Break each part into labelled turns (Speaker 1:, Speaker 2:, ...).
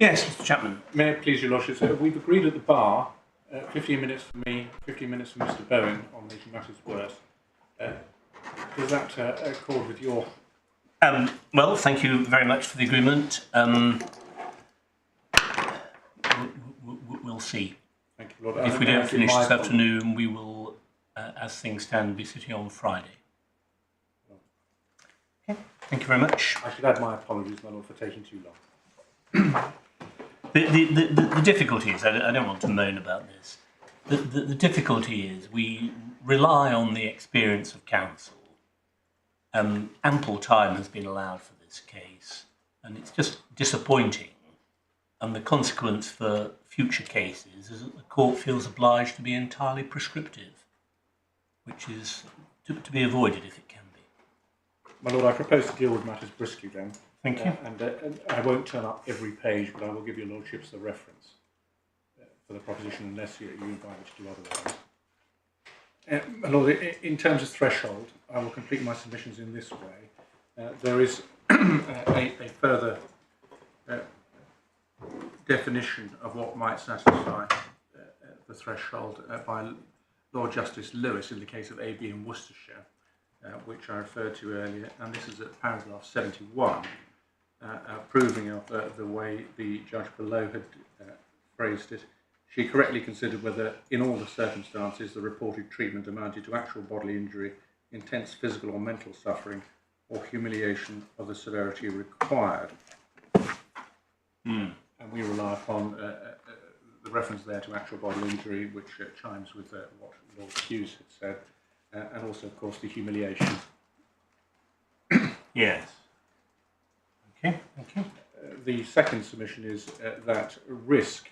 Speaker 1: Yes, Mr. Chapman.
Speaker 2: May it please your lordship, we've agreed at the bar, 15 minutes for me, 15 minutes for Mr. Bowen on making matters worse. Does that accord with your...
Speaker 1: Well, thank you very much for the agreement. We'll see.
Speaker 2: Thank you, Lord.
Speaker 1: If we don't finish this afternoon, we will, as things stand, be sitting on Friday. Okay. Thank you very much.
Speaker 2: I should add my apologies, my lord, for taking too long.
Speaker 1: The difficulty is, I don't want to moan about this, the difficulty is we rely on the experience of counsel. Ample time has been allowed for this case, and it's just disappointing. And the consequence for future cases is that the court feels obliged to be entirely prescriptive, which is to be avoided if it can be.
Speaker 2: My lord, I propose to deal with matters briskly then.
Speaker 1: Thank you.
Speaker 2: And I won't turn up every page, but I will give your lordships the reference for the proposition unless you invite me to do otherwise. My lord, in terms of threshold, I will complete my submissions in this way. There is a further definition of what might satisfy the threshold by Lord Justice Lewis in the case of AB in Worcestershire, which I referred to earlier, and this is at paragraph 71, approving of the way the judge below had phrased it. She correctly considered whether, in all the circumstances, the reported treatment amounted to actual bodily injury, intense physical or mental suffering, or humiliation of the severity required. And we rely upon the reference there to actual bodily injury, which chimes with what Lord Hughes had said, and also, of course, the humiliation.
Speaker 1: Yes. Okay, thank you.
Speaker 2: The second submission is that risk,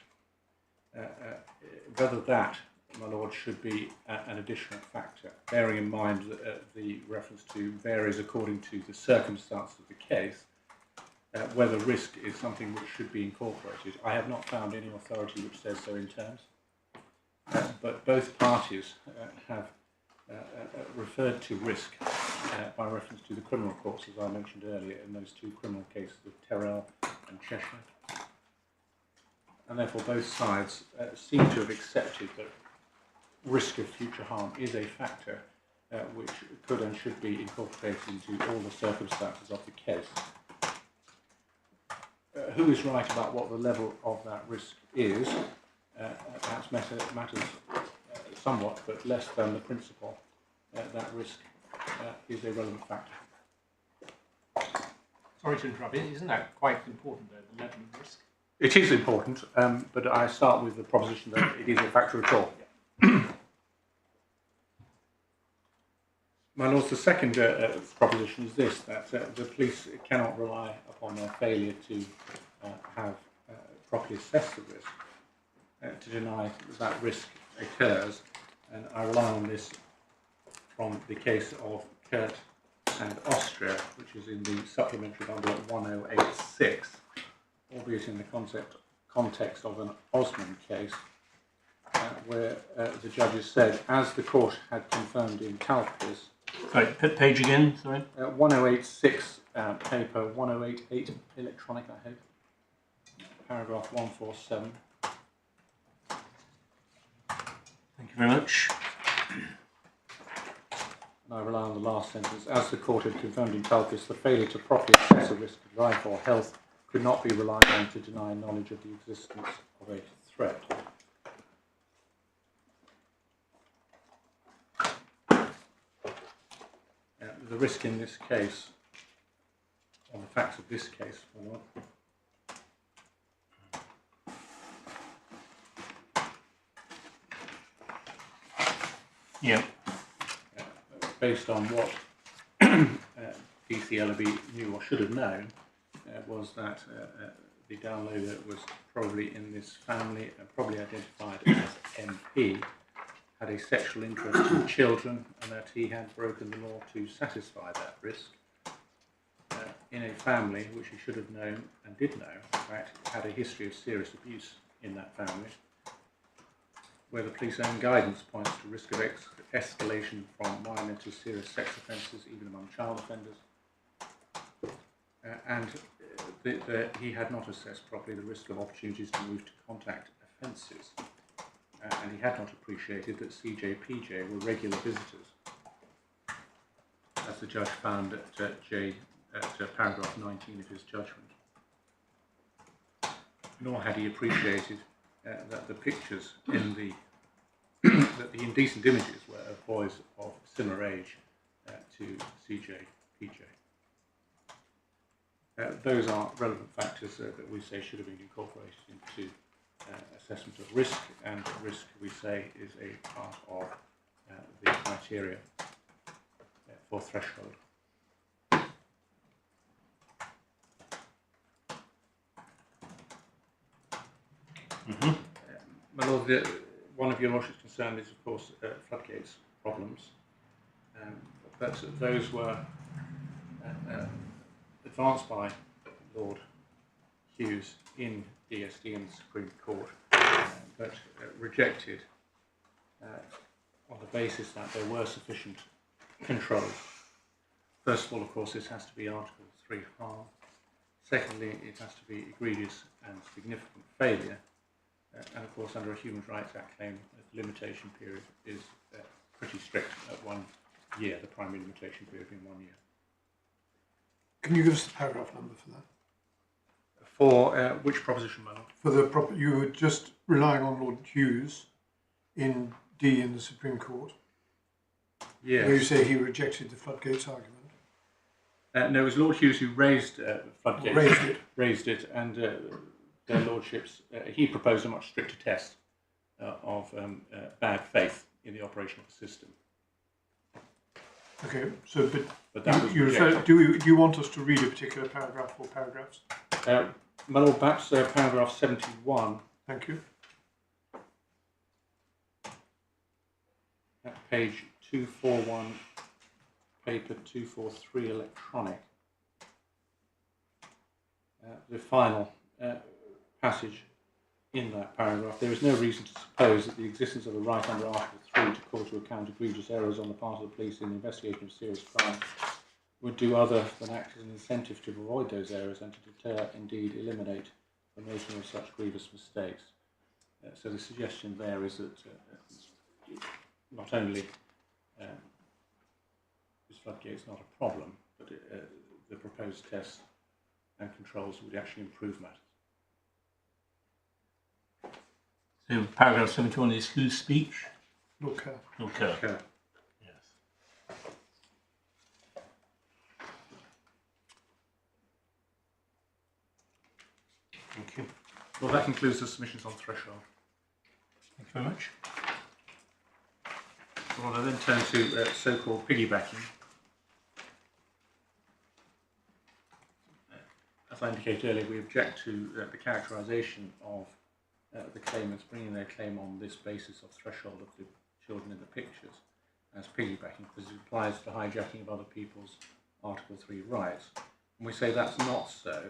Speaker 2: whether that, my lord, should be an additional factor, bearing in mind that the reference to varies according to the circumstances of the case, whether risk is something which should be incorporated. I have not found any authority which says so in terms, but both parties have referred to risk by reference to the criminal courts, as I mentioned earlier, in those two criminal cases of Terrell and Cheshire. And therefore both sides seem to have accepted that risk of future harm is a factor which could and should be incorporated into all the circumstances of the case. Who is right about what the level of that risk is perhaps matters somewhat, but less than the principle that risk is a relevant factor.
Speaker 3: Sorry to interrupt, isn't that quite important, though, the level of risk?
Speaker 2: It is important, but I start with the proposition that it is a factor at all. My lords, the second proposition is this, that the police cannot rely upon their failure to have properly assessed the risk to deny that risk occurs, and I rely on this from the case of Kurt and Austria, which is in the supplementary bundle at 1086, albeit in the context of an Osmond case, where the judges said, as the court had confirmed in Talpis.
Speaker 1: Sorry, page again, sorry.
Speaker 2: 1086, paper 1088, electronic, I hope. Paragraph 147.
Speaker 1: Thank you very much.
Speaker 2: And I rely on the last sentence. As the court had confirmed in Talpis, the failure to properly assess a risk of life or health could not be relied on to deny knowledge of the existence of a threat. The risk in this case, or the facts of this case,
Speaker 1: yeah.
Speaker 2: Based on what DCLB knew or should have known, was that the downloader was probably in this family, probably identified as MP, had a sexual interest in children, and that he had broken the law to satisfy that risk in a family which he should have known and did know, in fact, had a history of serious abuse in that family, where the police own guidance points to risk of escalation from minor to serious sex offences, even among child offenders, and he had not assessed properly the risk of opportunities to move to contact offences, and he had not appreciated that CJ/PJ were regular visitors, as the judge found at paragraph 19 of his judgment. Nor had he appreciated that the pictures in the that the indecent images were of boys of similar age to CJ/PJ. Those are relevant factors that we say should have been incorporated into assessment of risk, and risk, we say, is a part of the criteria for threshold. My Lord, one of your Lordship's concern is, of course, floodgates problems, but those were advanced by Lord Hughes in DSD and the Supreme Court, but rejected on the basis that there were sufficient controls. First of all, of course, this has to be Article 3 harm. Secondly, it has to be egregious and significant failure. And of course, under a Human Rights Act claim, the limitation period is pretty strict at 1 year, the primary limitation period being 1 year.
Speaker 4: Can you give us the paragraph number for that?
Speaker 2: For which proposition, my Lord?
Speaker 4: For the you were just relying on Lord Hughes in D in the Supreme Court.
Speaker 2: Yes.
Speaker 4: Where you say he rejected the floodgates argument.
Speaker 2: No, it was Lord Hughes who raised floodgates. Raised it, and their Lordships, he proposed a much stricter test of bad faith in the operation of the system.
Speaker 4: Okay, so
Speaker 2: but that was
Speaker 4: do you want us to read a particular paragraph or paragraphs?
Speaker 2: My Lord, perhaps paragraph 71.
Speaker 4: Thank you.
Speaker 2: At page 241, paper 243, electronic. The final passage in that paragraph. There is no reason to suppose that the existence of a right under Article 3 to call to account egregious errors on the part of the police in the investigation of serious crime would do other than act as an incentive to avoid those errors and to deter, indeed eliminate, the making of such grievous mistakes. So the suggestion there is that not only is floodgates not a problem, but the proposed tests and controls would actually improve matters.
Speaker 1: So paragraph 71 is whose speech?
Speaker 4: Lord Kerr.
Speaker 1: Lord Kerr.
Speaker 2: Kerr.
Speaker 1: Yes. Thank you.
Speaker 2: Well, that concludes the submissions on threshold.
Speaker 1: Thank you very much.
Speaker 2: Well, I then turn to so-called piggybacking. As I indicated earlier, we object to the characterisation of the claimants bringing their claim on this basis of threshold of the children in the pictures as piggybacking, because it implies the hijacking of other people's Article 3 rights. And we say that's not so,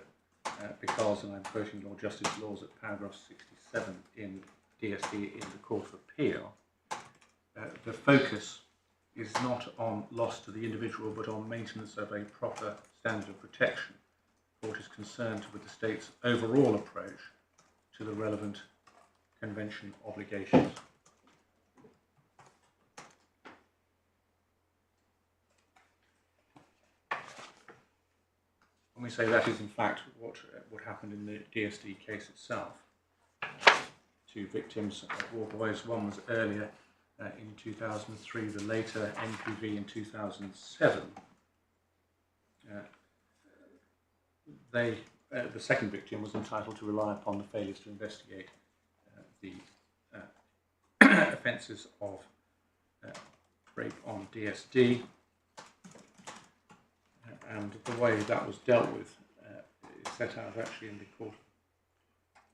Speaker 2: because, and I'm quoting Lord Justice Laws at paragraph 67 in DSD in the Court of Appeal, the focus is not on loss to the individual, but on maintenance of a proper standard of protection. The Court is concerned with the state's overall approach to the relevant convention obligations. And we say that is in fact what happened in the DSD case itself. Two victims, war boys, one was earlier in 2003, the later NPV in 2007. The second victim was entitled to rely upon the failures to investigate the offences of rape on DSD, and the way that was dealt with is set out actually in the Court of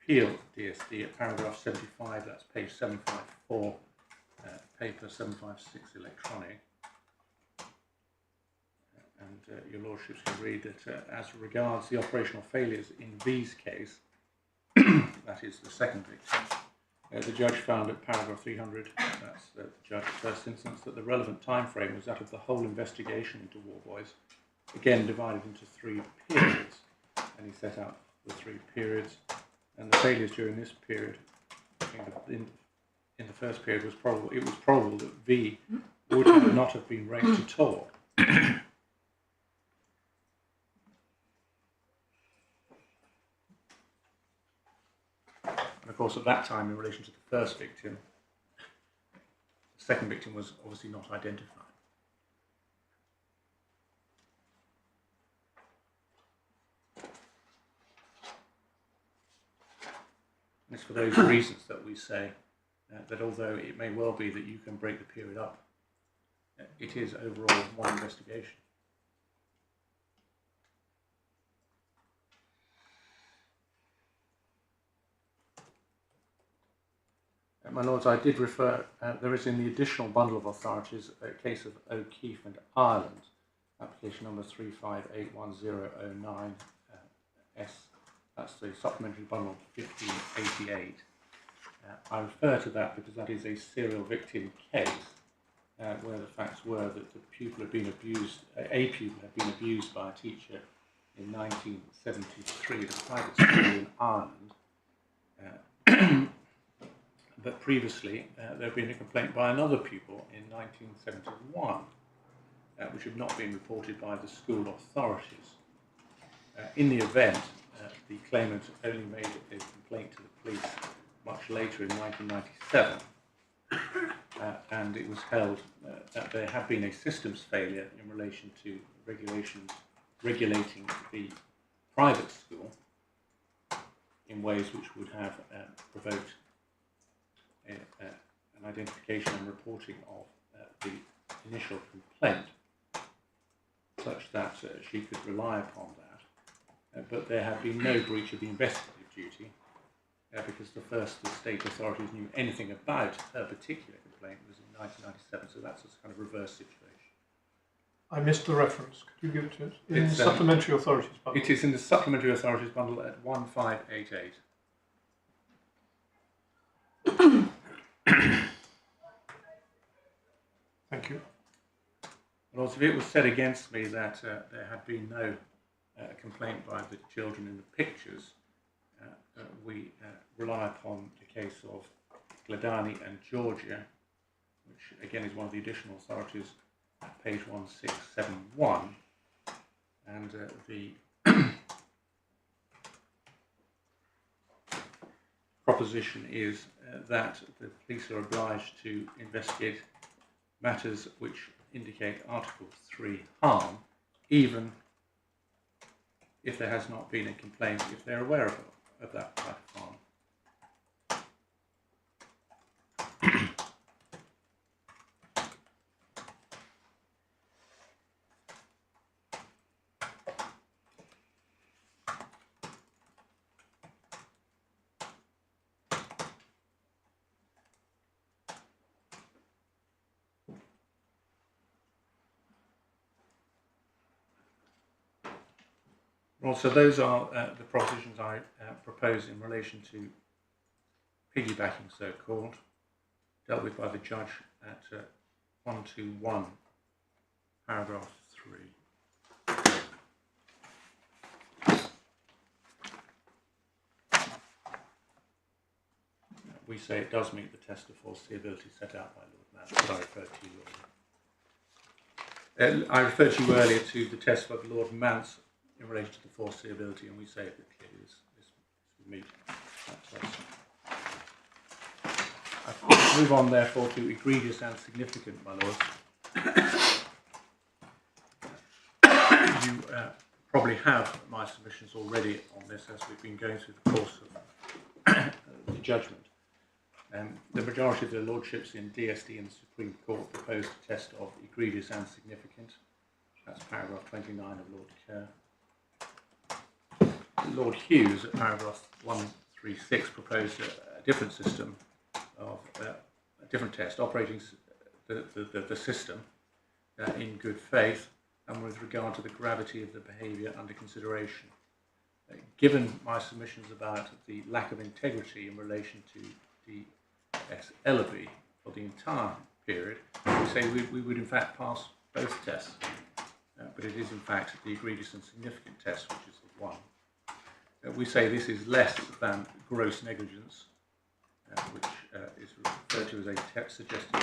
Speaker 2: Appeal DSD at paragraph 75, that's page 754, paper 756 electronic. And your Lordships can read that as regards the operational failures in V's case, that is the second victim, the judge found at paragraph 300, that's the judge's first instance, that the relevant time frame was that of the whole investigation into war boys, again divided into 3 periods. and he set out the 3 periods. And the failures during this period, I think in the first period, it was probable that V would not have been raised at all. And of course, at that time, in relation to the first victim, the second victim was obviously not identified. And it's for those reasons that we say that although it may well be that you can break the period up, it is overall one investigation. My Lords, I did refer, there is in the additional bundle of authorities a case of O'Keefe and Ireland, application number 358109 S, that's the supplementary bundle 1588. I refer to that because that is a serial victim case where the facts were that the pupil had been abused, a pupil had been abused by a teacher in 1973 at a private school in Ireland. But previously, there had been a complaint by another pupil in 1971, which had not been reported by the school authorities. In the event, the claimant only made a complaint to the police much later in 1997, and it was held that there had been a systems failure in relation to regulating the private school in ways which would have provoked an identification and reporting of the initial complaint, such that she could rely upon that. But there had been no breach of the investigative duty because the first the state authorities knew anything about her particular complaint was in 1997, so that's a kind of reverse situation.
Speaker 4: I missed the reference. Could you give it to us? In the supplementary authorities bundle.
Speaker 2: It is in the supplementary authorities bundle at 1588.
Speaker 4: Thank you.
Speaker 2: And also, if it was said against me that there had been no complaint by the children in the pictures, we rely upon the case of Gladani and Georgia, which again is one of the additional authorities at page 1671, and the proposition is that the police are obliged to investigate matters which indicate Article 3 harm, even if there has not been a complaint, if they're aware of that type of harm. Also, those are the propositions I propose in relation to piggybacking, so-called, dealt with by the judge at 121, paragraph 3. We say it does meet the test of foreseeability set out by Lord Mance, but I referred to you earlier. I referred to you earlier to the test of Lord Mance in relation to the foreseeability, and we say that clearly this would meet that test. I move on, therefore, to egregious and significant, my lords. You probably have my submissions already on this as we've been going through the course of the judgment. The majority of the lordships in DSD and the Supreme Court proposed a test of egregious and significant. That's paragraph 29 of Lord Kerr. Lord Hughes, at paragraph 136, proposed a different system of a different test, operating the system in good faith and with regard to the gravity of the behaviour under consideration. Given my submissions about the lack of integrity in relation to D.S. Ellaby for the entire period, we say we would in fact pass both tests, but it is in fact the egregious and significant test which is the one we say this is less than gross negligence, which is referred to as a suggested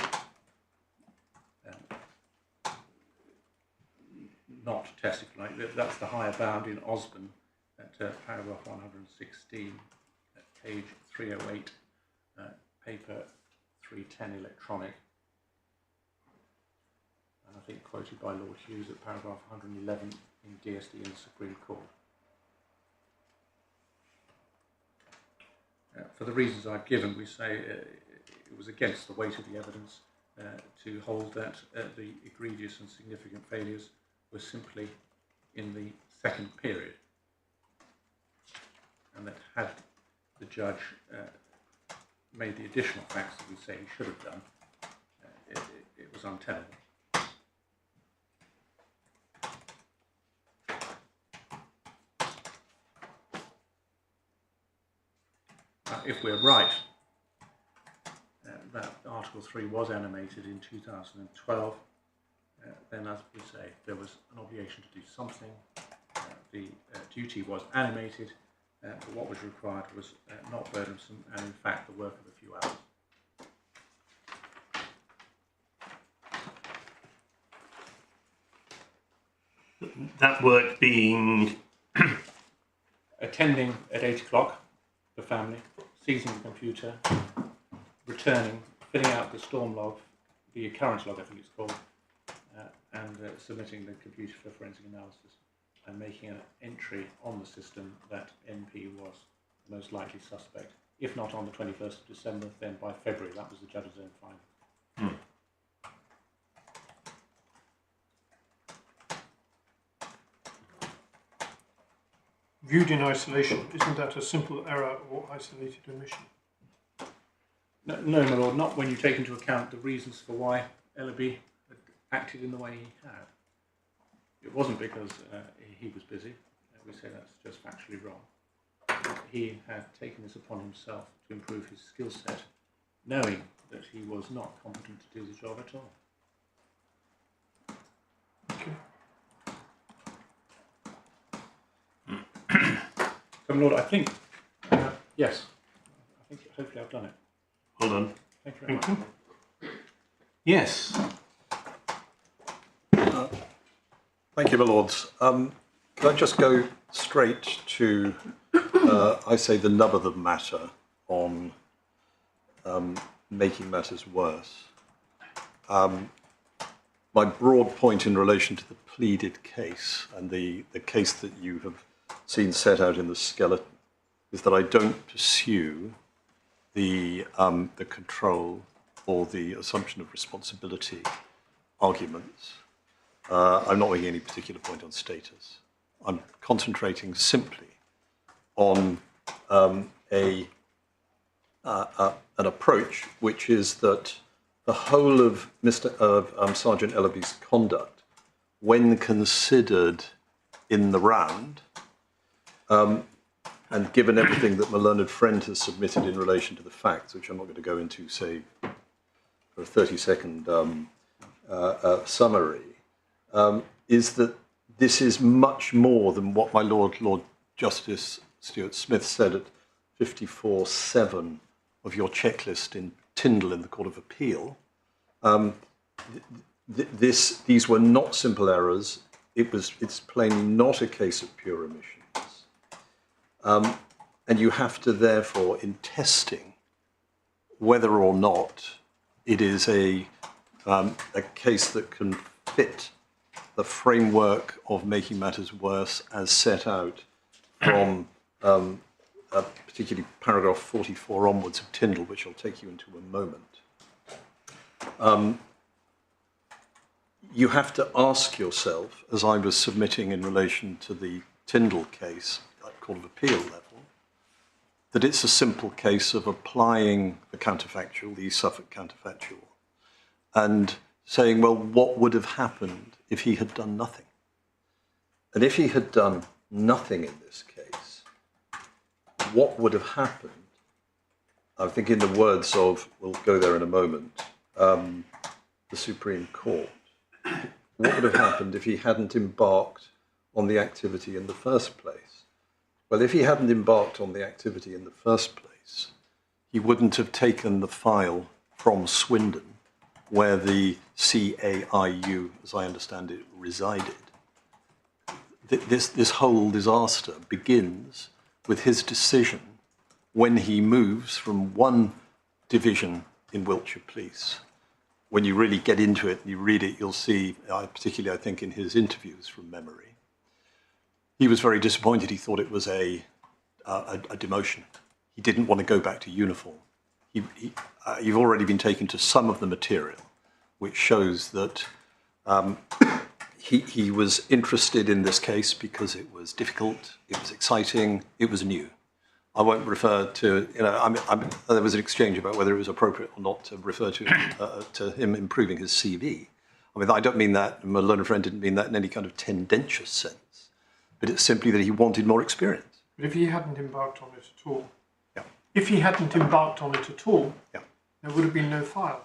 Speaker 2: not test, if you like. That's the higher bound in Osborne at paragraph 116, at page 308, paper 310 electronic, and I think quoted by Lord Hughes at paragraph 111 in DSD in the Supreme Court. For the reasons I've given, we say it was against the weight of the evidence to hold that the egregious and significant failures were simply in the second period, and that had the judge made the additional facts that we say he should have done, it was untenable. If we're right that Article 3 was animated in 2012, then, as we say, there was an obligation to do something. The duty was animated, but what was required was not burdensome and, in fact, the work of a few hours.
Speaker 1: That work being
Speaker 2: Attending at 8 o'clock, the family, seizing the computer, returning, filling out the storm log, the occurrence log I think it's called, and submitting the computer for forensic analysis, and making an entry on the system that NP was the most likely suspect. If not on the 21st of December, then by February. That was the judge's own finding.
Speaker 4: Viewed in isolation, isn't that a simple error or isolated omission?
Speaker 2: No, my lord, not when you take into account the reasons for why Ellaby had acted in the way he had. It wasn't because he was busy. We say that's just factually wrong. He had taken this upon himself to improve his skill set, knowing that he was not competent to do the job at all.
Speaker 4: Okay.
Speaker 2: So, my lord, I think, yes, I think hopefully I've done it.
Speaker 1: hold on.
Speaker 2: Thank you very much.
Speaker 1: Yes.
Speaker 5: Thank you, my lords. Can I just go straight to, I say, the nub of the matter on making matters worse? My broad point in relation to the pleaded case and the case that you have seen set out in the skeleton is that I don't pursue the control or the assumption of responsibility arguments. I'm not making any particular point on status. I'm concentrating simply on an approach which is that the whole of Sergeant Ellaby's conduct, when considered in the round, and given everything that my learned friend has submitted in relation to the facts, which I'm not going to go into, say, for a 30-second summary, is that this is much more than what my Lord Justice Stuart-Smith said at 54.7 of your checklist in Tyndall in the Court of Appeal. These were not simple errors. It's plainly not a case of pure omissions. And you have to, therefore, in testing whether or not it is a case that can fit the framework of making matters worse as set out from particularly paragraph 44 onwards of Tyndall, which I'll take you into a moment. You have to ask yourself, as I was submitting in relation to the Tyndall case at Court of Appeal level, that it's a simple case of applying the counterfactual, the Suffolk counterfactual, and saying, well, what would have happened if he had done nothing? And if he had done nothing in this case, what would have happened? I think in the words of, we'll go there in a moment, the Supreme Court, what would have happened if he hadn't embarked on the activity in the first place? Well, if he hadn't embarked on the activity in the first place, he wouldn't have taken the file from Swindon, where the CAIU, as I understand it, resided. This whole disaster begins with his decision when he moves from one division in Wiltshire Police. When you really get into it and you read it, you'll see, particularly I think in his interviews from memory, he was very disappointed. He thought it was a demotion. He didn't want to go back to uniform. You've already been taken to some of the material, which shows that he was interested in this case because it was difficult, it was exciting, it was new. I won't refer to, there was an exchange about whether it was appropriate or not to refer to him improving his CV. I mean, I don't mean that, my learned friend didn't mean that in any kind of tendentious sense, but it's simply that he wanted more experience.
Speaker 4: But if he hadn't embarked on it at all,
Speaker 5: yeah.
Speaker 4: If he hadn't embarked on it at all,
Speaker 5: yeah.
Speaker 4: There would have been no file.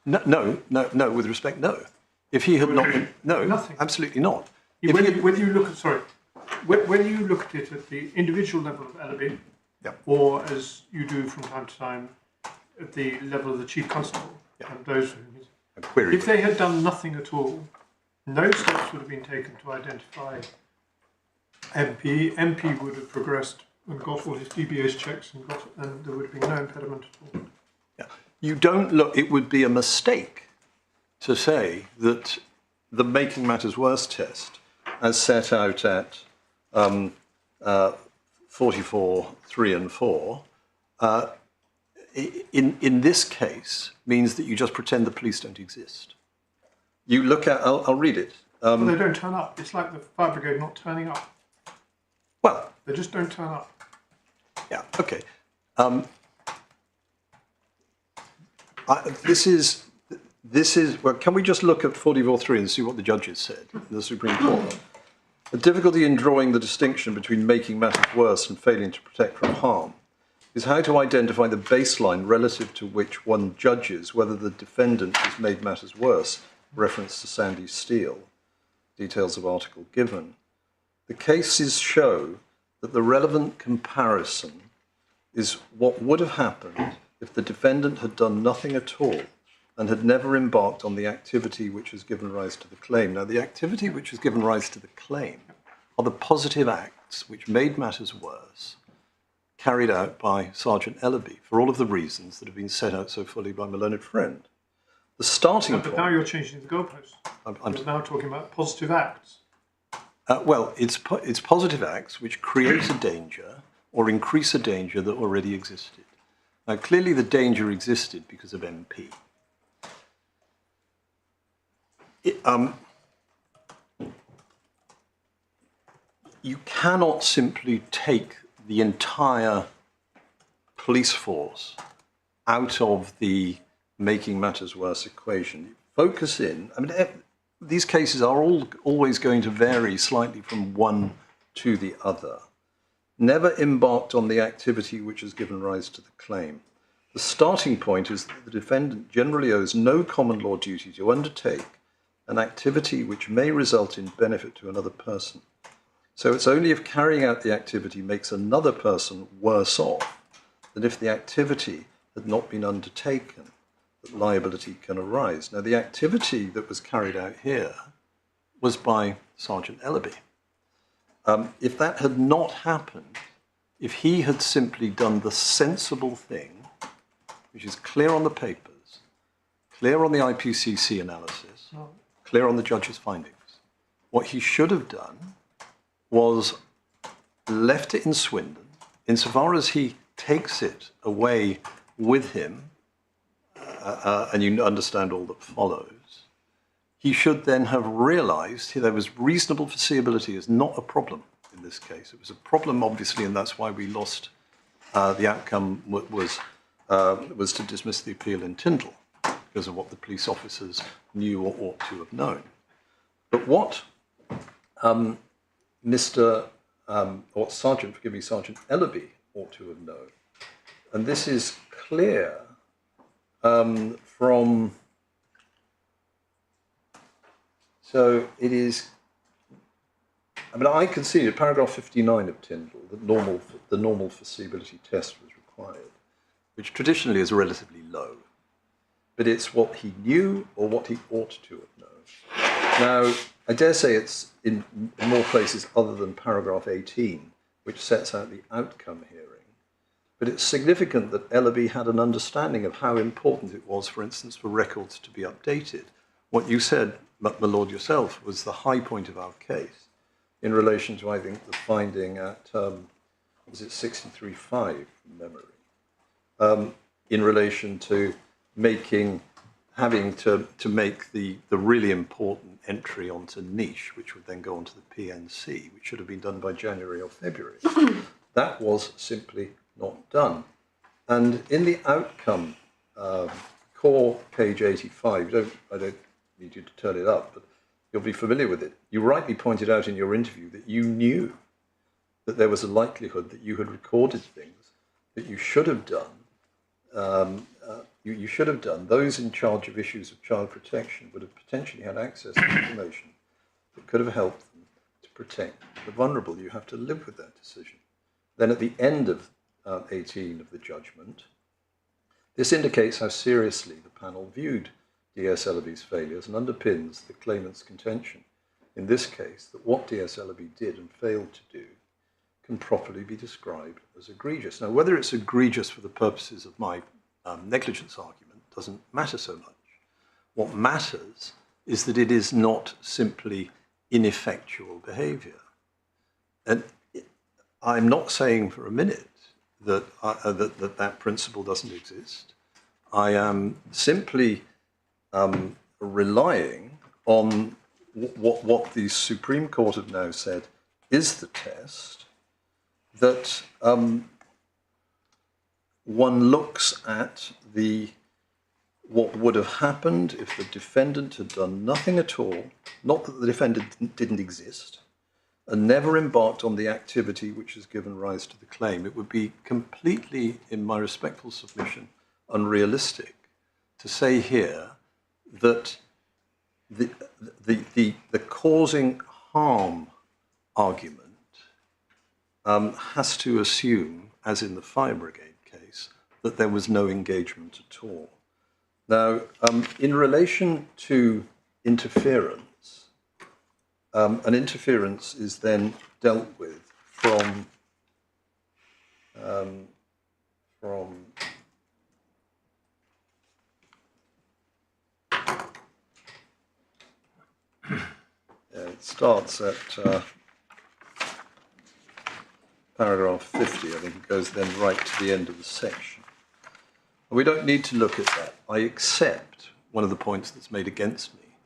Speaker 5: No, with respect, no. If he had not been, no,
Speaker 4: nothing.
Speaker 5: Absolutely not.
Speaker 4: Whether you look at it at the individual level of Ellaby,
Speaker 5: yeah.
Speaker 4: or as you do from time to time at the level of the Chief Constable,
Speaker 5: yeah.
Speaker 4: and those who if they had done nothing at all, no steps would have been taken to identify MP. MP would have progressed and got all his DBS checks and there would have been no impediment at all.
Speaker 5: Yeah. You don't look, it would be a mistake to say that the Making Matters Worse test, as set out at 44, 3 and 4, in this case means that you just pretend the police don't exist. You look at, I'll read it.
Speaker 4: Well, they don't turn up. It's like the fire brigade not turning up.
Speaker 5: Well,
Speaker 4: they just don't turn up.
Speaker 5: Yeah, okay. This is, well, can we just look at 44.3 and see what the judges said in the Supreme Court? The difficulty in drawing the distinction between making matters worse and failing to protect from harm is how to identify the baseline relative to which one judges whether the defendant has made matters worse, reference to Sandy Steele, details of article given. The cases show that the relevant comparison is what would have happened if the defendant had done nothing at all and had never embarked on the activity which has given rise to the claim. Now, the activity which has given rise to the claim are the positive acts which made matters worse, carried out by Sergeant Ellaby, for all of the reasons that have been set out so fully by my learned friend. The starting point...
Speaker 4: But now you're changing the goalposts. You're now talking about positive acts.
Speaker 5: Well, it's positive acts which create a danger or increase a danger that already existed. Now, clearly the danger existed because of MP. You cannot simply take the entire police force out of the making matters worse equation. Focus in, I mean, these cases are always going to vary slightly from one to the other. Never embarked on the activity which has given rise to the claim. The starting point is that the defendant generally owes no common law duty to undertake an activity which may result in benefit to another person. So it's only if carrying out the activity makes another person worse off than if the activity had not been undertaken that liability can arise. Now, the activity that was carried out here was by Sergeant Ellaby. If that had not happened, if he had simply done the sensible thing, which is clear on the papers, clear on the IPCC analysis, clear on the judge's findings, what he should have done was left it in Swindon, insofar as he takes it away with him, and you understand all that follows, he should then have realised there was reasonable foreseeability is not a problem in this case. It was a problem, obviously, and that's why we lost. The outcome was to dismiss the appeal in Tyndall because of what the police officers knew or ought to have known. But what Sergeant Ellaby ought to have known, and this is clear from, so it is I mean, I conceded paragraph 59 of Tyndall that the normal foreseeability test was required, which traditionally is relatively low. But it's what he knew or what he ought to have known. Now, I dare say it's in more places other than paragraph 18, which sets out the outcome hearing. But it's significant that Ellaby had an understanding of how important it was, for instance, for records to be updated. What you said, my lord, yourself, was the high point of our case in relation to, I think, the finding at, was it 63.5 from memory, in relation to having to make the really important entry onto niche, which would then go onto the PNC, which should have been done by January or February. That was simply not done. And in the outcome, core page 85, I don't need you to turn it up, but you'll be familiar with it. You rightly pointed out in your interview that you knew that there was a likelihood that you had recorded things that you should have done. You should have done. Those in charge of issues of child protection would have potentially had access to information that could have helped them to protect the vulnerable. You have to live with that decision. Then at the end of 18 of the judgment, this indicates how seriously the panel viewed D.S. Ellaby's failures and underpins the claimant's contention, in this case, that what D.S. Ellaby did and failed to do can properly be described as egregious. Now, whether it's egregious for the purposes of my negligence argument doesn't matter so much. What matters is that it is not simply ineffectual behaviour. And I'm not saying for a minute that that principle doesn't exist. I am simply relying on what the Supreme Court have now said is the test, that one looks at what would have happened if the defendant had done nothing at all, not that the defendant didn't exist, and never embarked on the activity which has given rise to the claim. It would be completely, in my respectful submission, unrealistic to say here that the causing harm argument has to assume, as in the fire brigade case, that there was no engagement at all. Now, in relation to interference, an interference is then dealt with from it starts at paragraph 50. I think it goes then right to the end of the section. We don't need to look at that. I accept one of the points that's made against me,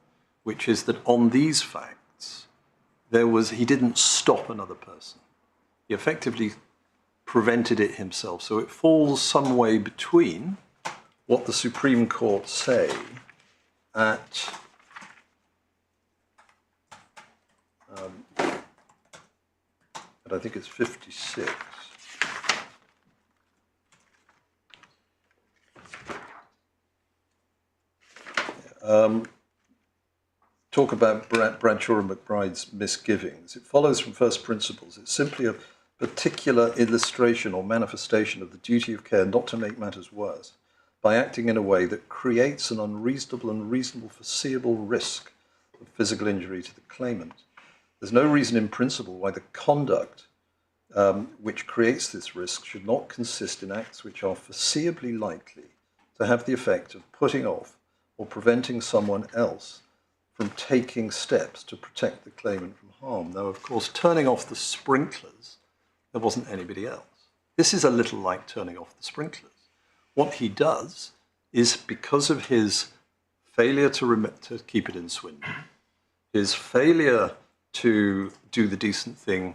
Speaker 5: which is that on these facts, he didn't stop another person. He effectively prevented it himself. So it falls some way between what the Supreme Court say at I think it's 56. Talk about Bradshaw and McBride's misgivings. It follows from first principles. It's simply a particular illustration or manifestation of the duty of care not to make matters worse by acting in a way that creates an unreasonable and reasonable foreseeable risk of physical injury to the claimant. There's no reason in principle why the conduct which creates this risk should not consist in acts which are foreseeably likely to have the effect of putting off or preventing someone else from taking steps to protect the claimant from harm. Now, of course, turning off the sprinklers, there wasn't anybody else. This is a little like turning off the sprinklers. What he does is, because of his failure to keep it in Swindon, his failure to do the decent thing,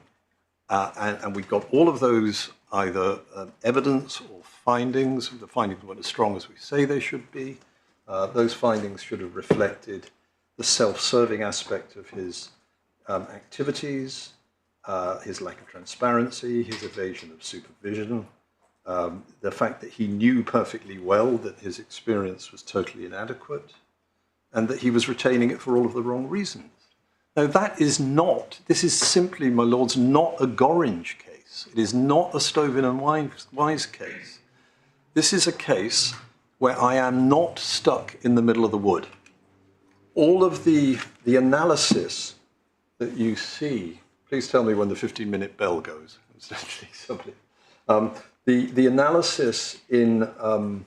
Speaker 5: and we've got all of those either evidence or findings. The findings weren't as strong as we say they should be. Those findings should have reflected the self-serving aspect of his activities, his lack of transparency, his evasion of supervision, the fact that he knew perfectly well that his experience was totally inadequate, and that he was retaining it for all of the wrong reasons. No, that is not. This is simply, my lords, not a Gorringe case. It is not a Stovin and Wise case. This is a case where I am not stuck in the middle of the wood. All of the analysis that you see, please tell me when the 15-minute bell goes. The analysis in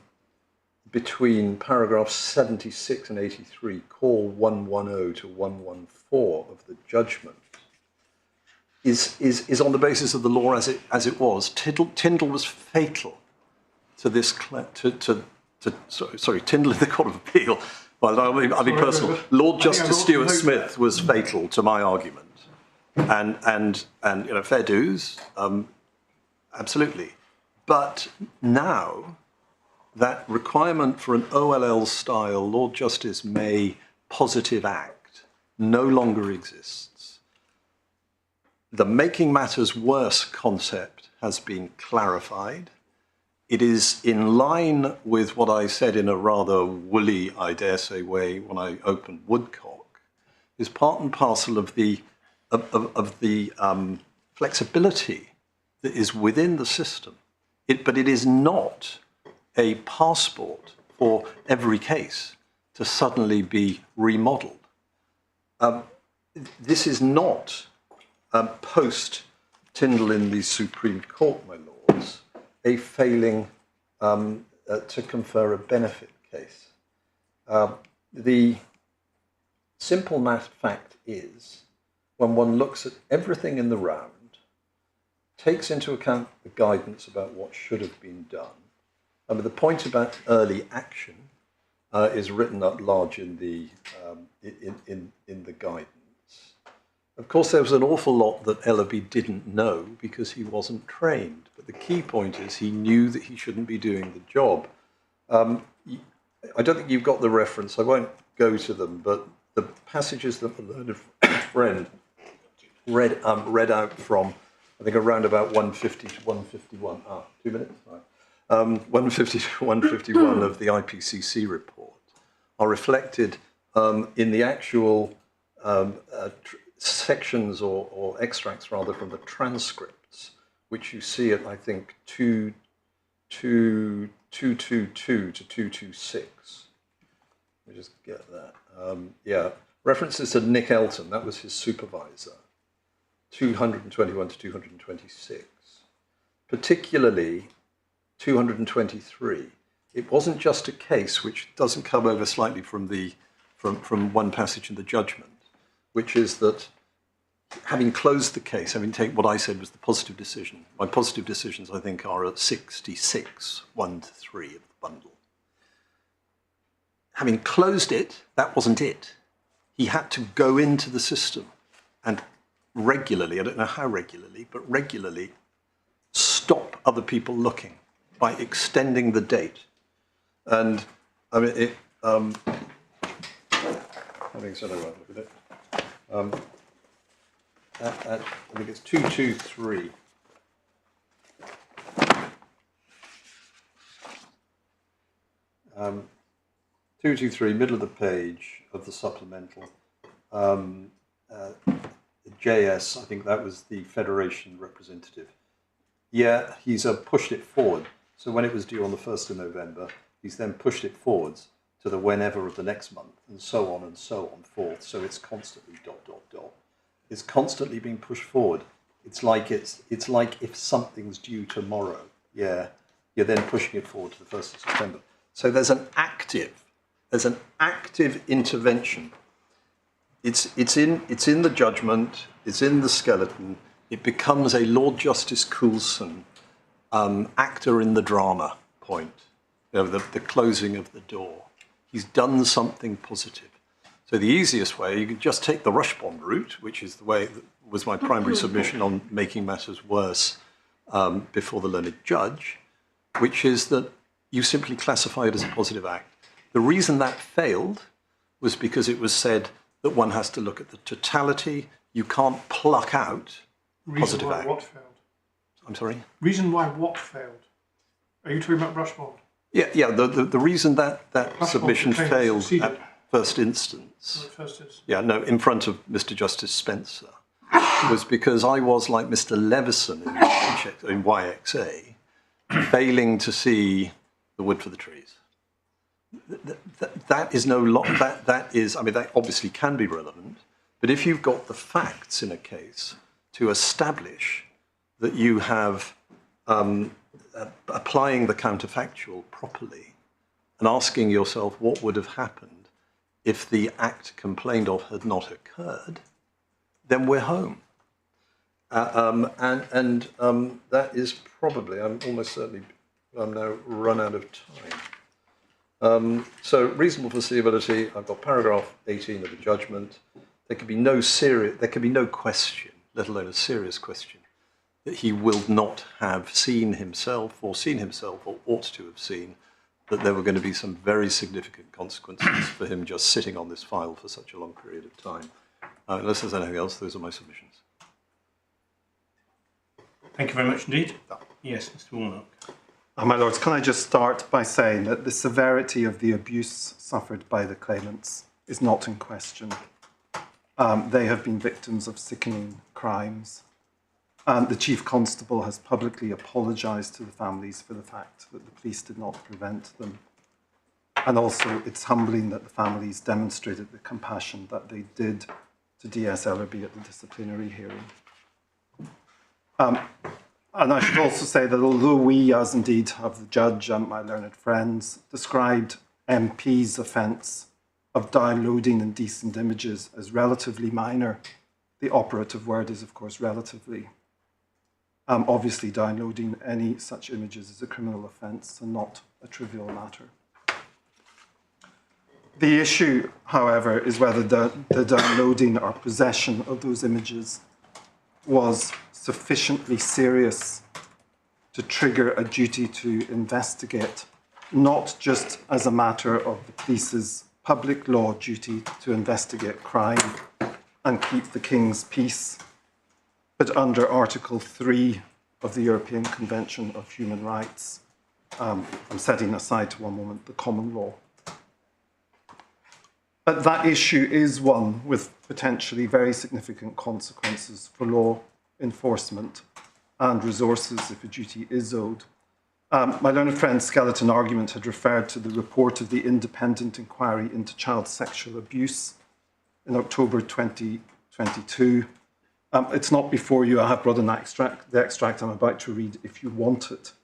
Speaker 5: between paragraphs 76 and 83, call 110 to 114 of the judgment, is on the basis of the law as it was. Tyndall was fatal to this Tyndall in the Court of Appeal. Well, I'll be personal. Lord Justice Stuart-Smith was fatal to my argument, and you know, fair dues, absolutely. But now that requirement for an OLL-style Lord Justice May positive act no longer exists. The making matters worse concept has been clarified. It is in line with what I said in a rather woolly, I dare say, way when I opened Woodcock. Is part and parcel of the flexibility that is within the system. But it is not a passport for every case to suddenly be remodeled. This is not post-Tyndall in the Supreme Court, my lords, a failing to confer a benefit case. The simple fact is, when one looks at everything in the round, takes into account the guidance about what should have been done, the point about early action is written up large in the guidance. Of course, there was an awful lot that Ellaby didn't know because he wasn't trained. But the key point is he knew that he shouldn't be doing the job. I don't think you've got the reference. I won't go to them, but the passages that the learned friend read out from, I think, around about 150 to 151. 2 minutes? Right. 150 to 151 of the IPCC report are reflected in the actual sections or extracts, rather, from the transcripts, which you see at, I think, 222 to 226. Let me just get that. Yeah, references to Nick Elton, that was his supervisor, 221 to 226. Particularly 223. It wasn't just a case, which doesn't come over slightly from from one passage in the judgment, which is that having closed the case, having taken what I said was the positive decision, my positive decisions, I think, are at 66, 1 to 3 of the bundle. Having closed it, that wasn't it. He had to go into the system and regularly, I don't know how regularly, but regularly stop other people looking by extending the date. And I mean, having said I won't look at it, I think it's 223. Um, 223, middle of the page of the supplemental. JS, I think that was the Federation representative. Yeah, he's pushed it forward. So when it was due on the 1st of November, he's then pushed it forwards to the whenever of the next month, and so on forth. So it's constantly ... It's constantly being pushed forward. It's like if something's due tomorrow, yeah, you're then pushing it forward to the 1st of September. So there's an active intervention. It's in the judgment. It's in the skeleton. It becomes a Lord Justice Coulson actor in the drama point, you know, the closing of the door. He's done something positive. So the easiest way, you can just take the rush bond route, which is the way that was my primary submission on making matters worse before the learned judge, which is that you simply classify it as a positive act. The reason that failed was because it was said that one has to look at the totality. You can't pluck out positive act.
Speaker 4: What failed?
Speaker 5: I'm sorry?
Speaker 4: Reason why what failed? Are you talking about rush bond?
Speaker 5: Yeah. The reason that submission failed. first instance,
Speaker 4: First is
Speaker 5: in front of Mr. Justice Spencer, was because I was, like Mr. Levison in YXA, failing to see the wood for the trees. That is no longer, that is, I mean, that obviously can be relevant, but if you've got the facts in a case to establish that you have applying the counterfactual properly and asking yourself what would have happened if the act complained of had not occurred, then we're home. That is probably, I'm almost certainly, I'm now run out of time. So reasonable foreseeability, I've got paragraph 18 of the judgment. There could be no question, let alone a serious question, that he will not have seen himself or ought to have seen that there were going to be some very significant consequences for him just sitting on this file for such a long period of time. Unless there's anything else, those are my submissions.
Speaker 1: Thank you very much indeed. Yes, Mr. Warnock.
Speaker 6: My Lords, can I just start by saying that the severity of the abuse suffered by the claimants is not in question. They have been victims of sickening crimes. The Chief Constable has publicly apologised to the families for the fact that the police did not prevent them. And also, it's humbling that the families demonstrated the compassion that they did to DS Ellerby at the disciplinary hearing. And I should also say that although we, as indeed have the judge and my learned friends, described MP's offence of downloading indecent images as relatively minor, the operative word is, of course, relatively. Obviously, downloading any such images is a criminal offence and not a trivial matter. The issue, however, is whether the downloading or possession of those images was sufficiently serious to trigger a duty to investigate, not just as a matter of the police's public law duty to investigate crime and keep the King's peace, but under Article 3 of the European Convention of Human Rights. I'm setting aside to one moment the common law. But that issue is one with potentially very significant consequences for law enforcement and resources if a duty is owed. My learned friend's skeleton argument had referred to the report of the independent inquiry into child sexual abuse in October 2022. It's not before you. I have brought the extract I'm about to read if you want it.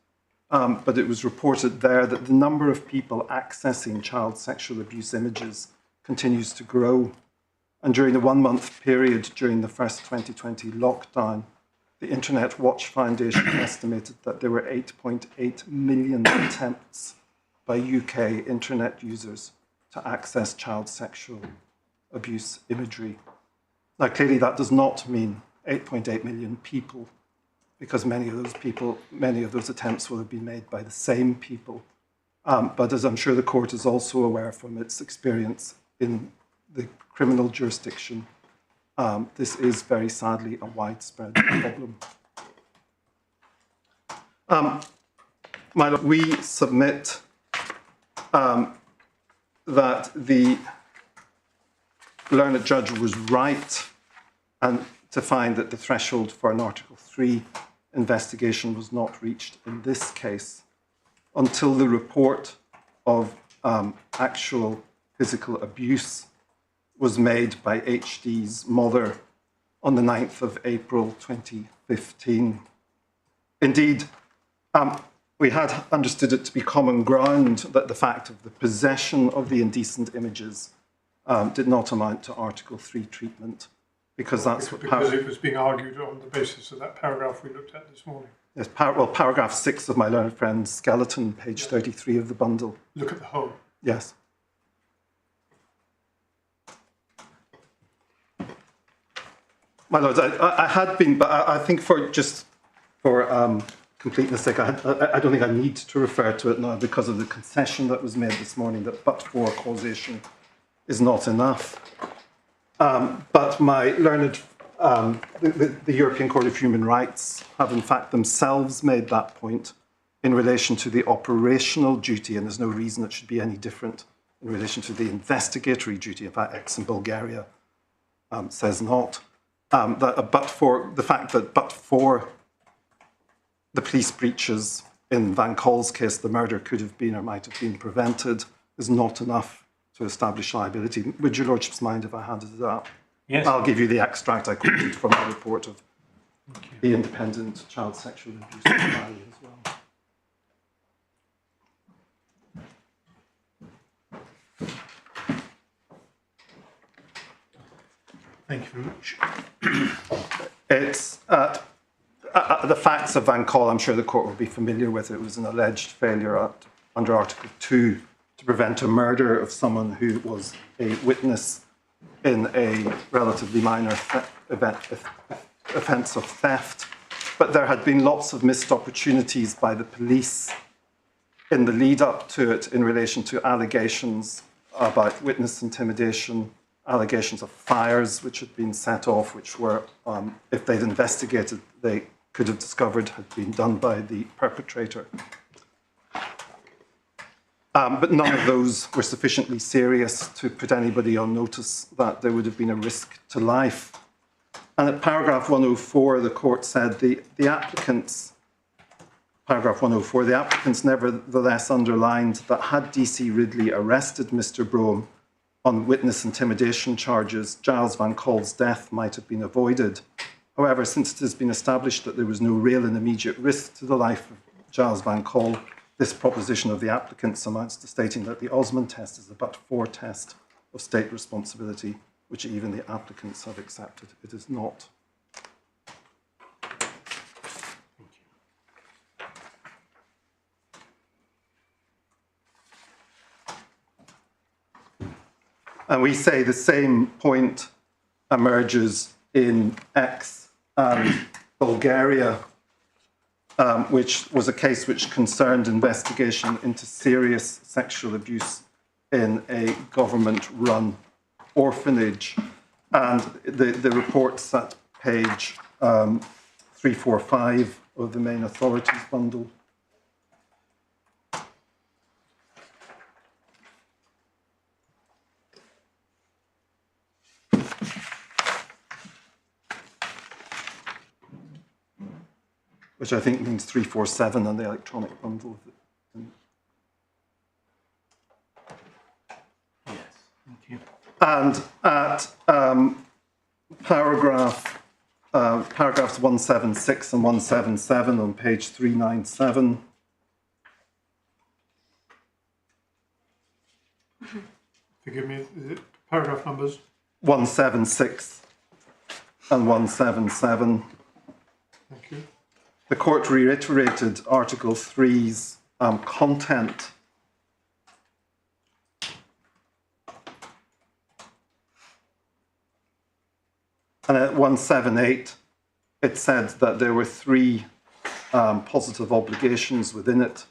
Speaker 6: But it was reported there that the number of people accessing child sexual abuse images continues to grow. And during the 1 month period during the first 2020 lockdown, the Internet Watch Foundation estimated that there were 8.8 million attempts by UK internet users to access child sexual abuse imagery. Now, clearly that does not mean 8.8 million people, because many of those attempts will have been made by the same people. But as I'm sure the court is also aware from its experience in the criminal jurisdiction, this is very sadly a widespread problem. We submit that the learned judge was right and to find that the threshold for an Article 3 investigation was not reached in this case until the report of actual physical abuse was made by HD's mother on the 9th of April 2015. Indeed, we had understood it to be common ground that the fact of the possession of the indecent images did not amount to Article 3 treatment, because that's what...
Speaker 4: Because it was being argued on the basis of that paragraph we looked at this morning.
Speaker 6: Yes, paragraph 6 of my learned friend's skeleton, page 33 of the bundle.
Speaker 4: Look at the whole.
Speaker 6: Yes. My lords, I had been, but I think for completeness sake, I don't think I need to refer to it now because of the concession that was made this morning that but for causation is not enough. But my learned, the European Court of Human Rights have in fact themselves made that point in relation to the operational duty, and there's no reason it should be any different in relation to the investigatory duty. In fact, X in Bulgaria says not. But for the police breaches in Van Kol's case, the murder could have been or might have been prevented, is not enough to establish liability. Would your lordships mind if I handed it up?
Speaker 1: Yes.
Speaker 6: I'll give you the extract I quoted from the report of the independent child sexual abuse inquiry as well.
Speaker 4: Thank you very much.
Speaker 6: It's the facts of Van Kol, I'm sure the court will be familiar with. It was an alleged failure under Article 2 to prevent a murder of someone who was a witness in a relatively minor offence of theft. But there had been lots of missed opportunities by the police in the lead up to it in relation to allegations about witness intimidation, allegations of fires which had been set off, which were, if they'd investigated, they could have discovered had been done by the perpetrator. But none of those were sufficiently serious to put anybody on notice that there would have been a risk to life. And at paragraph 104, the court said the applicants, paragraph 104, the applicants nevertheless underlined that had DC Ridley arrested Mr. Brougham on witness intimidation charges, Giles Van Kol's death might have been avoided. However, since it has been established that there was no real and immediate risk to the life of Giles Van Kol, this proposition of the applicants amounts to stating that the Osmond test is a but-for test of state responsibility, which even the applicants have accepted. It is not. And we say the same point emerges in X Bulgaria, which was a case which concerned investigation into serious sexual abuse in a government-run orphanage. And the report's at page 345 of the main authorities bundle. Which I think means 347 on the electronic bundle.
Speaker 1: Yes, thank you.
Speaker 6: And at paragraphs 176 and 177 on page 397.
Speaker 4: Forgive me, is it paragraph numbers?
Speaker 6: 176 and 177.
Speaker 4: Thank you.
Speaker 6: The court reiterated Article 3's content. And at 178, it said that there were three positive obligations within it.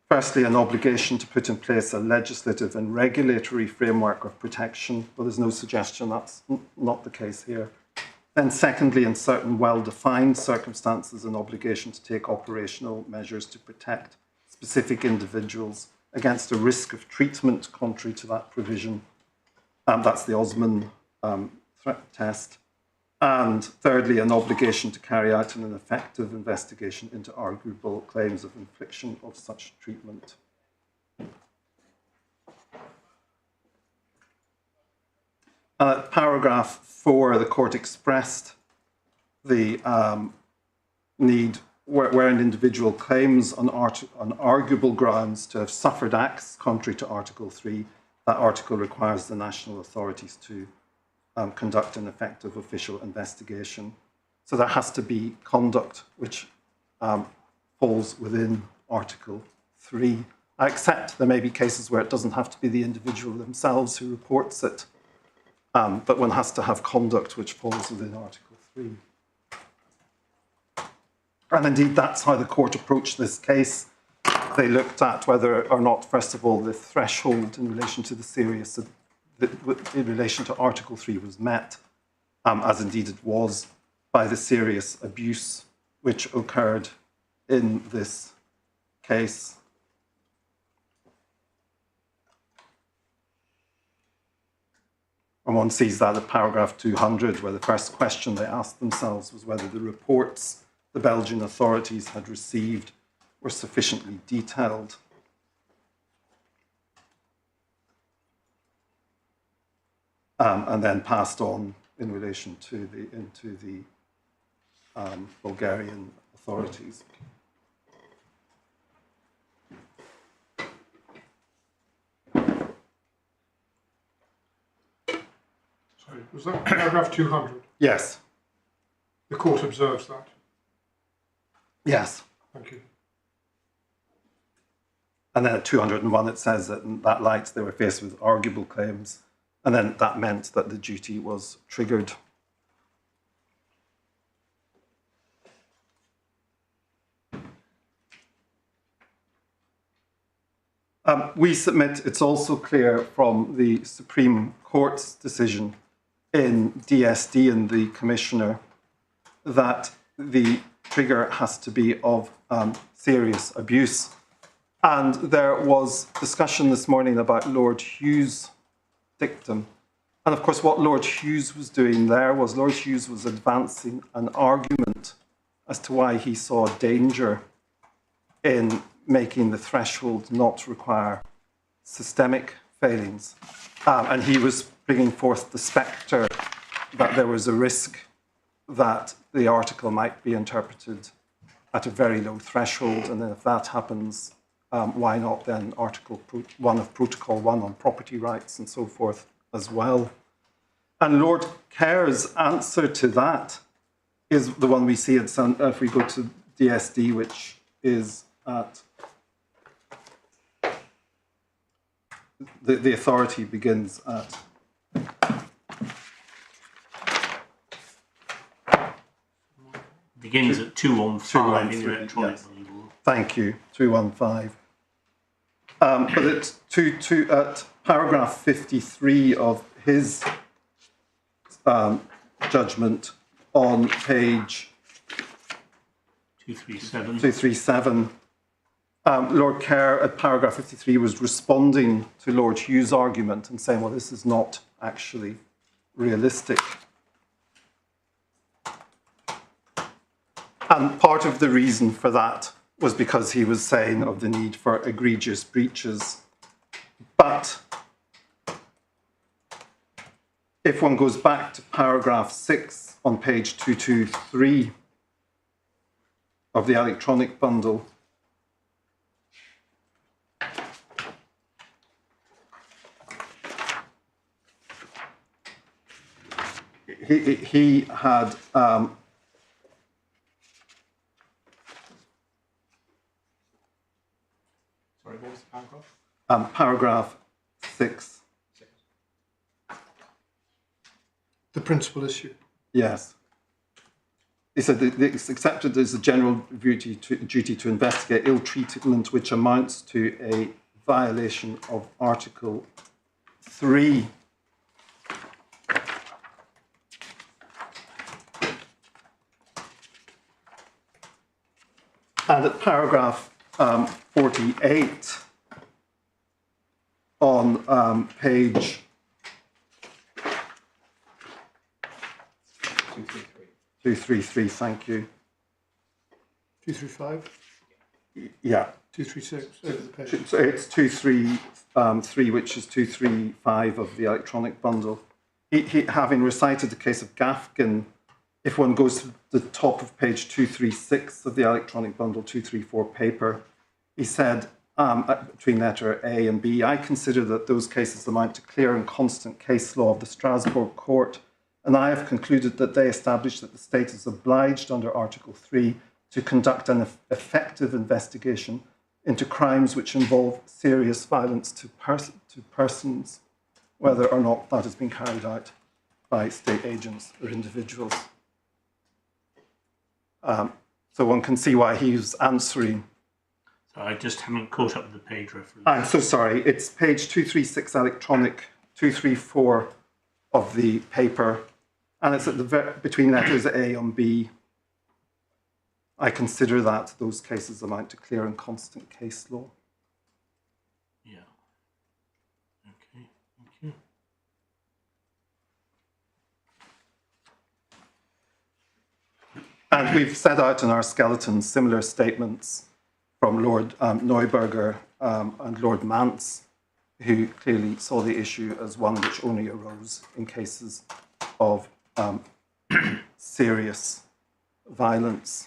Speaker 6: Firstly, an obligation to put in place a legislative and regulatory framework of protection. Well, there's no suggestion that's not the case here. Then secondly, in certain well-defined circumstances, an obligation to take operational measures to protect specific individuals against a risk of treatment contrary to that provision. That's the Osman threat test. And thirdly, an obligation to carry out an effective investigation into arguable claims of infliction of such treatment. Paragraph 4, the court expressed the need where an individual claims on arguable grounds to have suffered acts contrary to Article 3, that article requires the national authorities to conduct an effective official investigation. So there has to be conduct which falls within Article 3. I accept there may be cases where it doesn't have to be the individual themselves who reports it, but one has to have conduct which falls within Article 3. And indeed, that's how the court approached this case. They looked at whether or not, first of all, the threshold in relation to the serious, in relation to Article 3 was met, as indeed it was, by the serious abuse which occurred in this case. And one sees that at paragraph 200, where the first question they asked themselves was whether the reports the Belgian authorities had received were sufficiently detailed. And then passed on in relation to the Bulgarian authorities.
Speaker 4: Sorry, was that paragraph 200?
Speaker 6: Yes.
Speaker 4: The court observes that.
Speaker 6: Yes.
Speaker 4: Thank you.
Speaker 6: And then at 201 it says that in that light they were faced with arguable claims, and then that meant that the duty was triggered. We submit it's also clear from the Supreme Court's decision in DSD and the Commissioner that the trigger has to be of serious abuse. And there was discussion this morning about Lord Hughes' dictum. And of course, what Lord Hughes was doing there was Lord Hughes was advancing an argument as to why he saw danger in making the threshold not require systemic failings. And he was bringing forth the spectre that there was a risk that the article might be interpreted at a very low threshold. And then if that happens, why not then Article 1 of Protocol 1 on property rights and so forth as well. And Lord Kerr's answer to that is the one we see at if we go to DSD, which is at the authority begins at
Speaker 1: Begins at 215 in your electronic
Speaker 6: yes.
Speaker 1: bundle.
Speaker 6: Thank you, 215. But it's at paragraph 53 of his judgment on page 237. Lord Kerr at paragraph 53 was responding to Lord Hughes' argument and saying, well, this is not actually realistic. And part of the reason for that was because he was saying of the need for egregious breaches. But if one goes back to paragraph 6 on page 223 of the electronic bundle, he had
Speaker 3: Sorry, what was the paragraph?
Speaker 6: Paragraph 6.
Speaker 4: The principal issue.
Speaker 6: Yes. He said that it's accepted as a general duty to investigate ill treatment which amounts to a violation of Article 3. And at paragraph 48 on page 233, thank you.
Speaker 4: 235?
Speaker 6: Yeah.
Speaker 4: 236.
Speaker 6: So it's 233, which is 235 of the electronic bundle. He, having recited the case of Gafgen, if one goes to the top of page 236 of the electronic bundle, 234 paper, he said, between letter A and B, I consider that those cases amount to clear and constant case law of the Strasbourg court, and I have concluded that they establish that the state is obliged under Article 3 to conduct an effective investigation into crimes which involve serious violence to persons, whether or not that has been carried out by state agents or individuals. So one can see why he's answering.
Speaker 1: So I just haven't caught up with the page reference.
Speaker 6: I'm so sorry. It's page 236 electronic, 234 of the paper, and it's at the between letters A and B. I consider that those cases amount to clear and constant case law.
Speaker 1: Yeah. Okay. Thank you.
Speaker 6: And we've set out in our skeleton similar statements from Lord Neuberger and Lord Mance, who clearly saw the issue as one which only arose in cases of serious violence.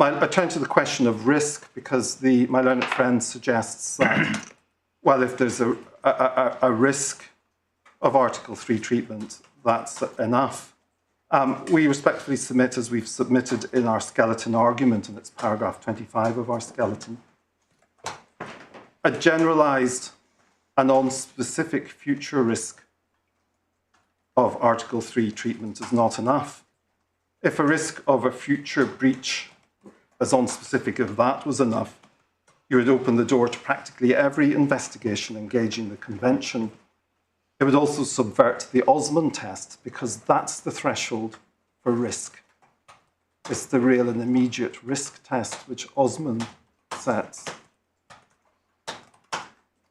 Speaker 6: I turn to the question of risk because my learned friend suggests that, well, if there's a risk of Article 3 treatment, that's enough. We respectfully submit, as we've submitted in our skeleton argument, and it's paragraph 25 of our skeleton, a generalised and non-specific future risk of Article 3 treatment is not enough. If a risk of a future breach as unspecific as that was enough, you would open the door to practically every investigation engaging the Convention. It would also subvert the Osmond test because that's the threshold for risk. It's the real and immediate risk test which Osmond sets.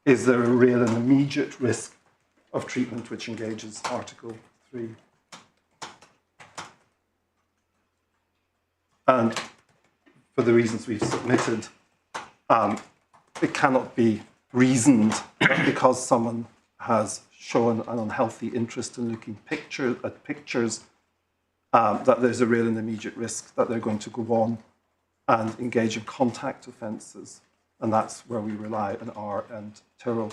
Speaker 6: Is there a real and immediate risk of treatment which engages Article 3? And for the reasons we've submitted, it cannot be reasoned that because someone has shown an unhealthy interest in looking at pictures, that there's a real and immediate risk that they're going to go on and engage in contact offences. And that's where we rely on R and Tyrrell.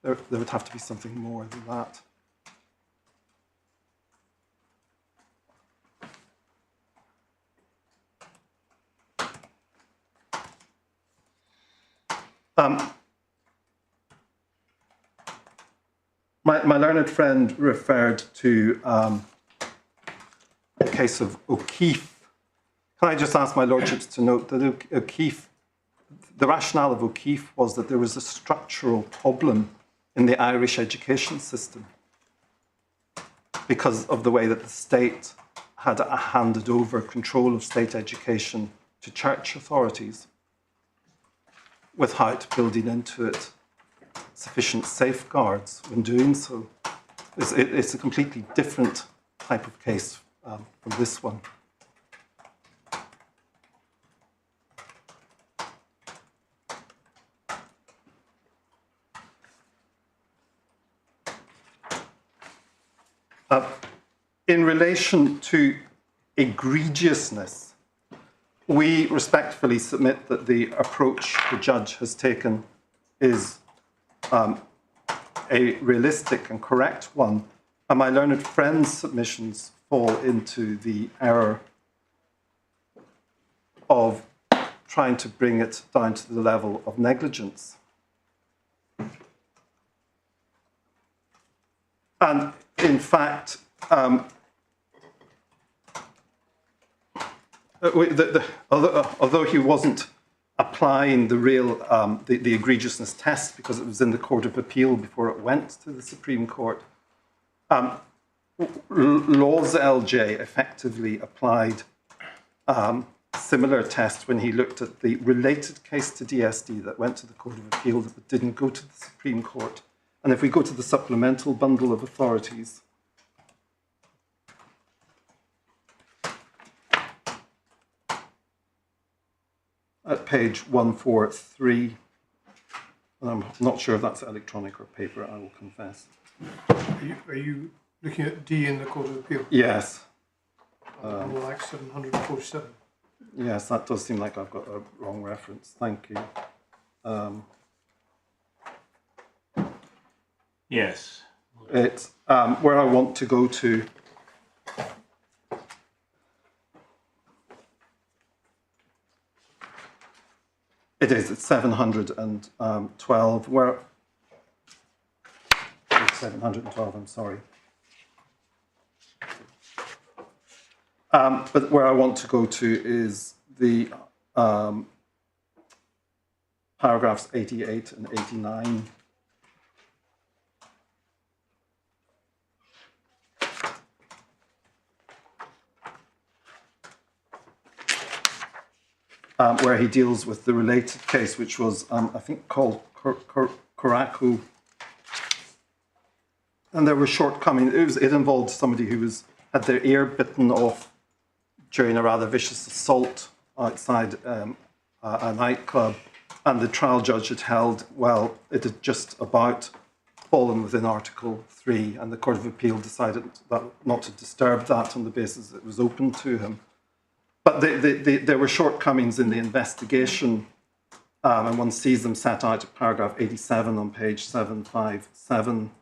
Speaker 6: There would have to be something more than that. My learned friend referred to the case of O'Keefe. Can I just ask my lordships to note that O'Keefe, the rationale of O'Keefe was that there was a structural problem in the Irish education system because of the way that the state had handed over control of state education to church authorities, without building into it sufficient safeguards when doing so. It's a completely different type of case from this one. In relation to egregiousness, we respectfully submit that the approach the judge has taken is a realistic and correct one, and my learned friend's submissions fall into the error of trying to bring it down to the level of negligence. And in fact, although he wasn't applying the real, the egregiousness test because it was in the Court of Appeal before it went to the Supreme Court, Laws LJ effectively applied similar test when he looked at the related case to DSD that went to the Court of Appeal that didn't go to the Supreme Court. And if we go to the supplemental bundle of authorities, at page 143, and I'm not sure if that's electronic or paper, I will confess.
Speaker 4: Are you looking at D in the Court of Appeal?
Speaker 6: Yes.
Speaker 4: More like 747.
Speaker 6: Yes, that does seem like I've got a wrong reference. Thank you.
Speaker 1: Yes.
Speaker 6: It's where I want to go to. It is, it's 712, where, 712, I'm sorry. But where I want to go to is the paragraphs 88 and 89. where he deals with the related case, which was, I think, called Koraku. And there were shortcomings. It involved somebody who had their ear bitten off during a rather vicious assault outside a nightclub. And the trial judge had held, well, it had just about fallen within Article 3, and the Court of Appeal decided that not to disturb that on the basis it was open to him. But there were shortcomings in the investigation, and one sees them set out at paragraph 87 on page 757,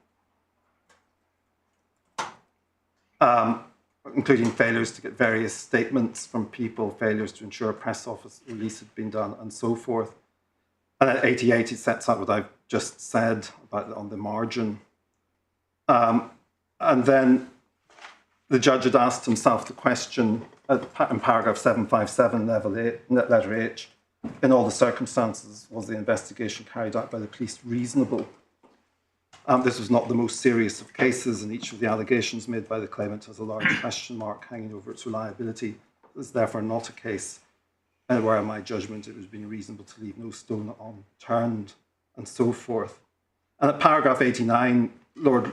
Speaker 6: including failures to get various statements from people, failures to ensure a press office release had been done, and so forth. And at 88, it sets out what I've just said about on the margin. And then the judge had asked himself the question in paragraph 757, letter H, in all the circumstances, was the investigation carried out by the police reasonable? This was not the most serious of cases, and each of the allegations made by the claimant has a large question mark hanging over its reliability. It was therefore not a case where, in my judgment, it was being reasonable to leave no stone unturned, and so forth. And at paragraph 89, Lord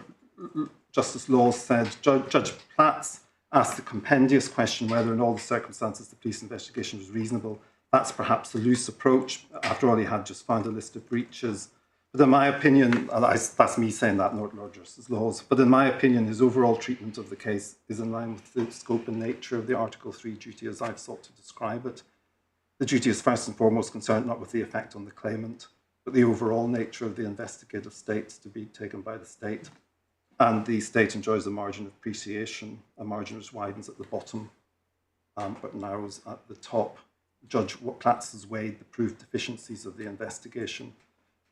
Speaker 6: Justice Laws said, Judge Platts asked the compendious question whether in all the circumstances the police investigation was reasonable. That's perhaps a loose approach. After all, he had just found a list of breaches. But in my opinion, and that's me saying that, not Lord Justice Laws, but in my opinion, his overall treatment of the case is in line with the scope and nature of the Article 3 duty as I've sought to describe it. The duty is first and foremost concerned not with the effect on the claimant, but the overall nature of the investigative states to be taken by the state. And the state enjoys a margin of appreciation, a margin which widens at the bottom, but narrows at the top. Judge Platts has weighed the proved deficiencies of the investigation,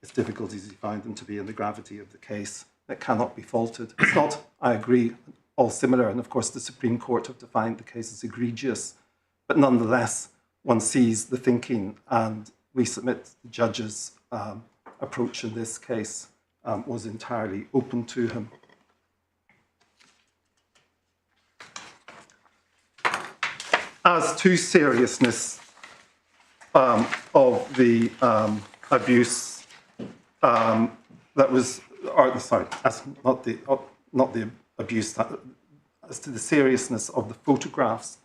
Speaker 6: its difficulties he found them to be, and the gravity of the case that cannot be faulted. It's not, I agree, all similar, and of course the Supreme Court have defined the case as egregious, but nonetheless, one sees the thinking, and we submit the judge's approach in this case was entirely open to him. As to seriousness of the abuse that was, or sorry, not the abuse, as to the seriousness of the photographs,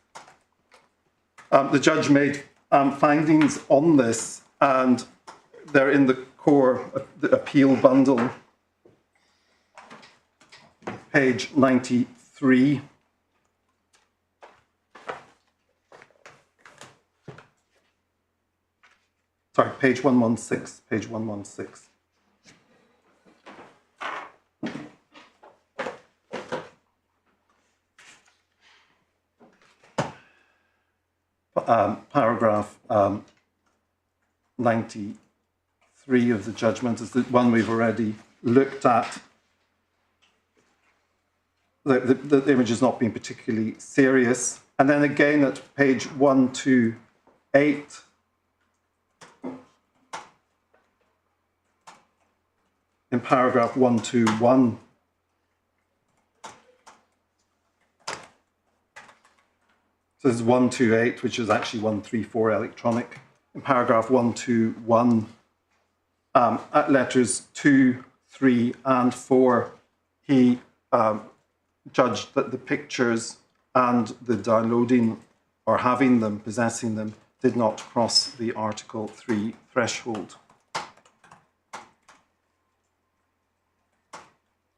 Speaker 6: the judge made findings on this, and they're in the core of the appeal bundle, page 93. Sorry, page 116, page 116. Paragraph 93 of the judgment is the one we've already looked at. The image has not been particularly serious. And then again at page 128, in paragraph 121, so this is 128, which is actually 134 electronic. In paragraph 121, at letters 2, 3, and 4, he judged that the pictures and the downloading or having them, possessing them, did not cross the Article 3 threshold.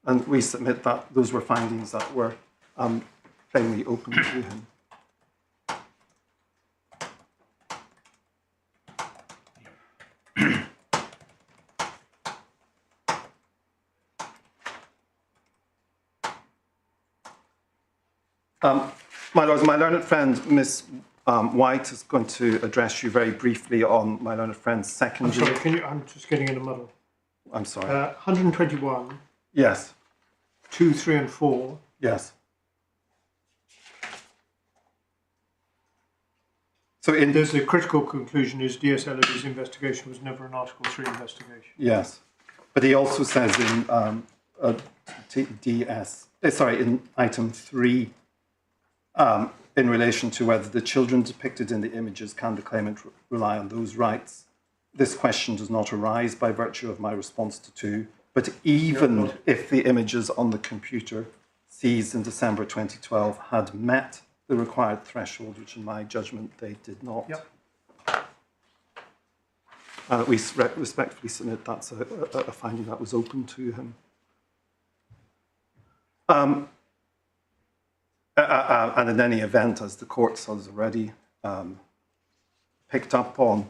Speaker 6: And we submit that those were findings that were plainly open to him. My Lords, my learned friend, Miss White, is going to address you very briefly on my learned friend's secondary.
Speaker 4: I'm sorry, I'm just getting in a muddle.
Speaker 6: I'm sorry.
Speaker 4: 121.
Speaker 6: Yes.
Speaker 4: 2, 3, and 4.
Speaker 6: Yes. So
Speaker 4: there's a critical conclusion is DS Ellady's investigation was never an Article 3 investigation.
Speaker 6: Yes. But he also says in in item 3, in relation to whether the children depicted in the images can the claimant rely on those rights. This question does not arise by virtue of my response to 2, but even if the images on the computer seized in December 2012 had met the required threshold, which in my judgment they did not.
Speaker 4: Yep.
Speaker 6: We respectfully submit that's a finding that was open to him. And in any event, as the court has already picked up on,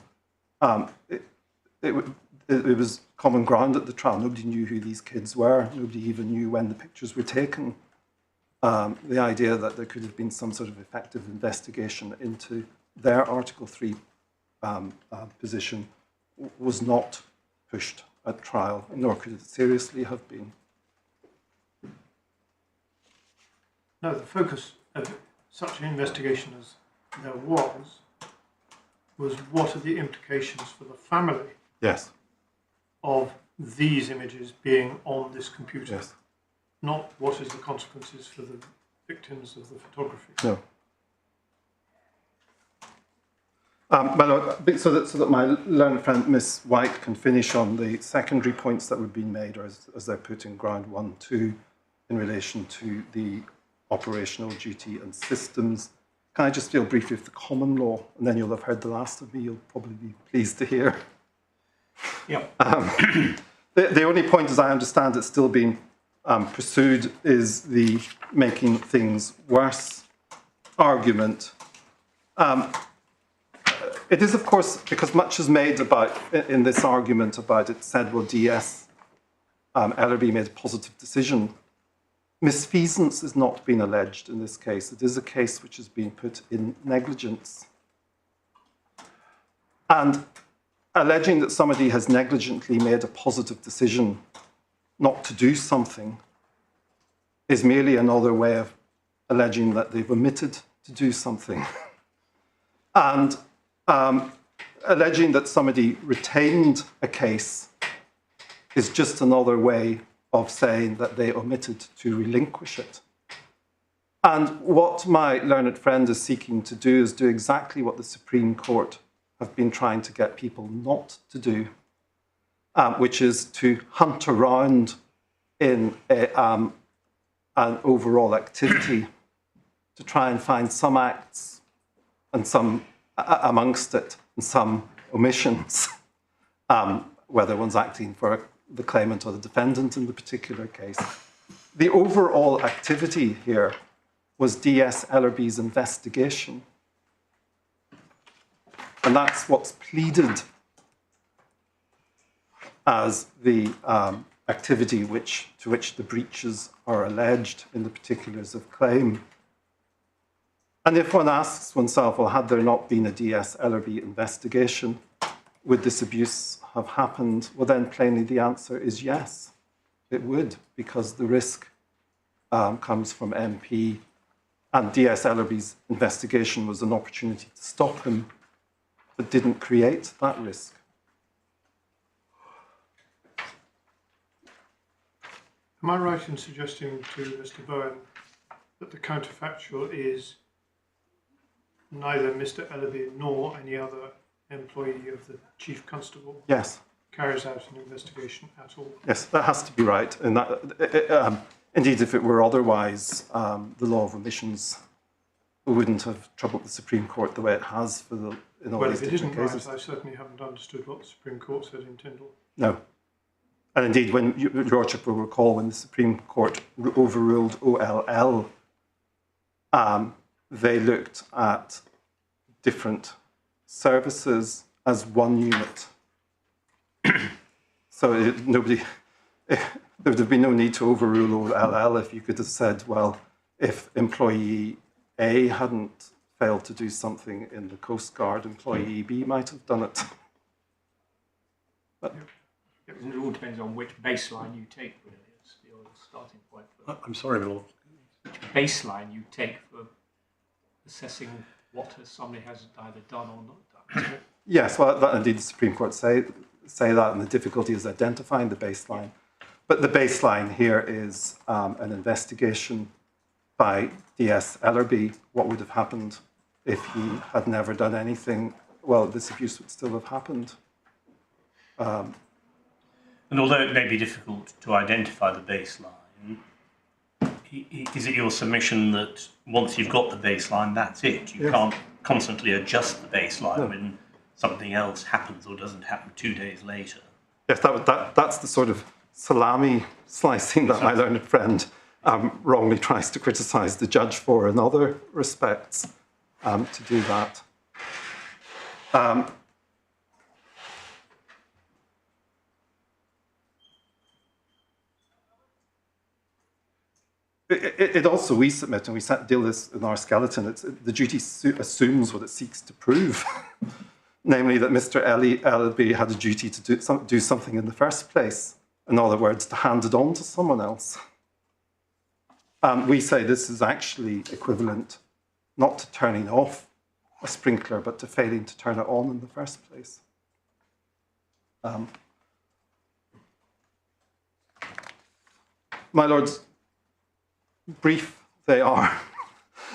Speaker 6: it was common ground at the trial. Nobody knew who these kids were. Nobody even knew when the pictures were taken. The idea that there could have been some sort of effective investigation into their Article 3 position was not pushed at trial, nor could it seriously have been.
Speaker 4: No, the focus of such an investigation as there was what are the implications for the family
Speaker 6: Yes.
Speaker 4: of these images being on this computer,
Speaker 6: Yes.
Speaker 4: not what is the consequences for the victims of the photography.
Speaker 6: No. So that my learned friend Miss White can finish on the secondary points that were being made, or as they're put in ground 1, 2, in relation to the operational duty and systems. Can I just deal briefly with the common law, and then you'll have heard the last of me. You'll probably be pleased to hear.
Speaker 3: Yeah.
Speaker 6: The only point, as I understand it, still being pursued is the making things worse argument. It is, of course, because much is made about, in this argument about it said, well, DS Ellerby made a positive decision. Misfeasance is not being alleged in this case. It is a case which is being put in negligence. And alleging that somebody has negligently made a positive decision not to do something is merely another way of alleging that they've omitted to do something. And alleging that somebody retained a case is just another way of saying that they omitted to relinquish it. And what my learned friend is seeking to do is do exactly what the Supreme Court have been trying to get people not to do, which is to hunt around in an overall activity to try and find some acts and some amongst it and some omissions, whether one's acting for the claimant or the defendant in the particular case. The overall activity here was DS Ellerby's investigation. And that's what's pleaded as the activity to which the breaches are alleged in the particulars of claim. And if one asks oneself, well, had there not been a DS Ellerby investigation, would this abuse have happened? Well, then plainly the answer is yes, it would, because the risk comes from MP, and DS Ellerby's investigation was an opportunity to stop him, but didn't create that risk.
Speaker 4: Am I right in suggesting to Mr. Bowen that the counterfactual is neither Mr. Ellerby nor any other employee of the Chief Constable
Speaker 6: Yes.
Speaker 4: carries out an investigation at all?
Speaker 6: Yes, that has to be right. And that, indeed, if it were otherwise, the law of omissions wouldn't have troubled the Supreme Court the way it has in all
Speaker 4: Well,
Speaker 6: these
Speaker 4: if it
Speaker 6: different
Speaker 4: isn't
Speaker 6: cases.
Speaker 4: right, I certainly haven't understood what the Supreme Court said in Tyndall.
Speaker 6: No. And indeed, when your Lordship will recall, when the Supreme Court overruled OLL, they looked at different services as one unit. So there would have been no need to overrule OLL if you could have said, well, if employee A hadn't failed to do something in the Coast Guard, employee B might have done it. But,
Speaker 3: It all depends on which baseline you take, really. It's the old starting point.
Speaker 5: I'm sorry, my lord.
Speaker 3: Which baseline you take for assessing what somebody has either done or not done.
Speaker 6: yes, well, that, indeed, the Supreme Court say that, and the difficulty is identifying the baseline. But the baseline here is an investigation by DS Ellerby what would have happened if he had never done anything. Well, this abuse would still have happened.
Speaker 1: And although it may be difficult to identify the baseline, is it your submission that once you've got the baseline, that's it? You can't constantly adjust the baseline when something else happens or doesn't happen 2 days later?
Speaker 6: Yes, that's the sort of salami slicing that my learned friend wrongly tries to criticise the judge for in other respects, to do that. It also, we submit, and we deal this in our skeleton, the duty assumes what it seeks to prove, namely that Mr. Ellerby had a duty to do something in the first place. In other words, to hand it on to someone else. We say this is actually equivalent not to turning off a sprinkler, but to failing to turn it on in the first place. My lords, brief they are,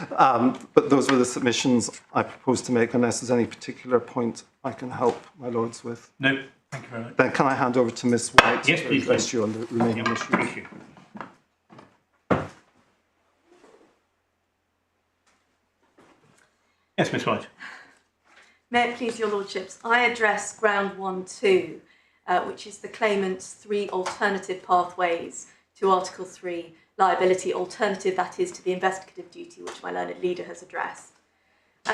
Speaker 6: but those were the submissions I propose to make, unless there's any particular point I can help my lords with.
Speaker 1: No, thank you very much.
Speaker 6: Then can I hand over to Miss White
Speaker 1: Yes,
Speaker 6: to
Speaker 1: please.
Speaker 6: address you on the remaining issues?
Speaker 1: Thank you. Yes, Miss White.
Speaker 7: May it please your lordships, I address ground 1.2, which is the claimant's 3 alternative pathways to Article 3 liability, alternative, that is, to the investigative duty, which my learned leader has addressed.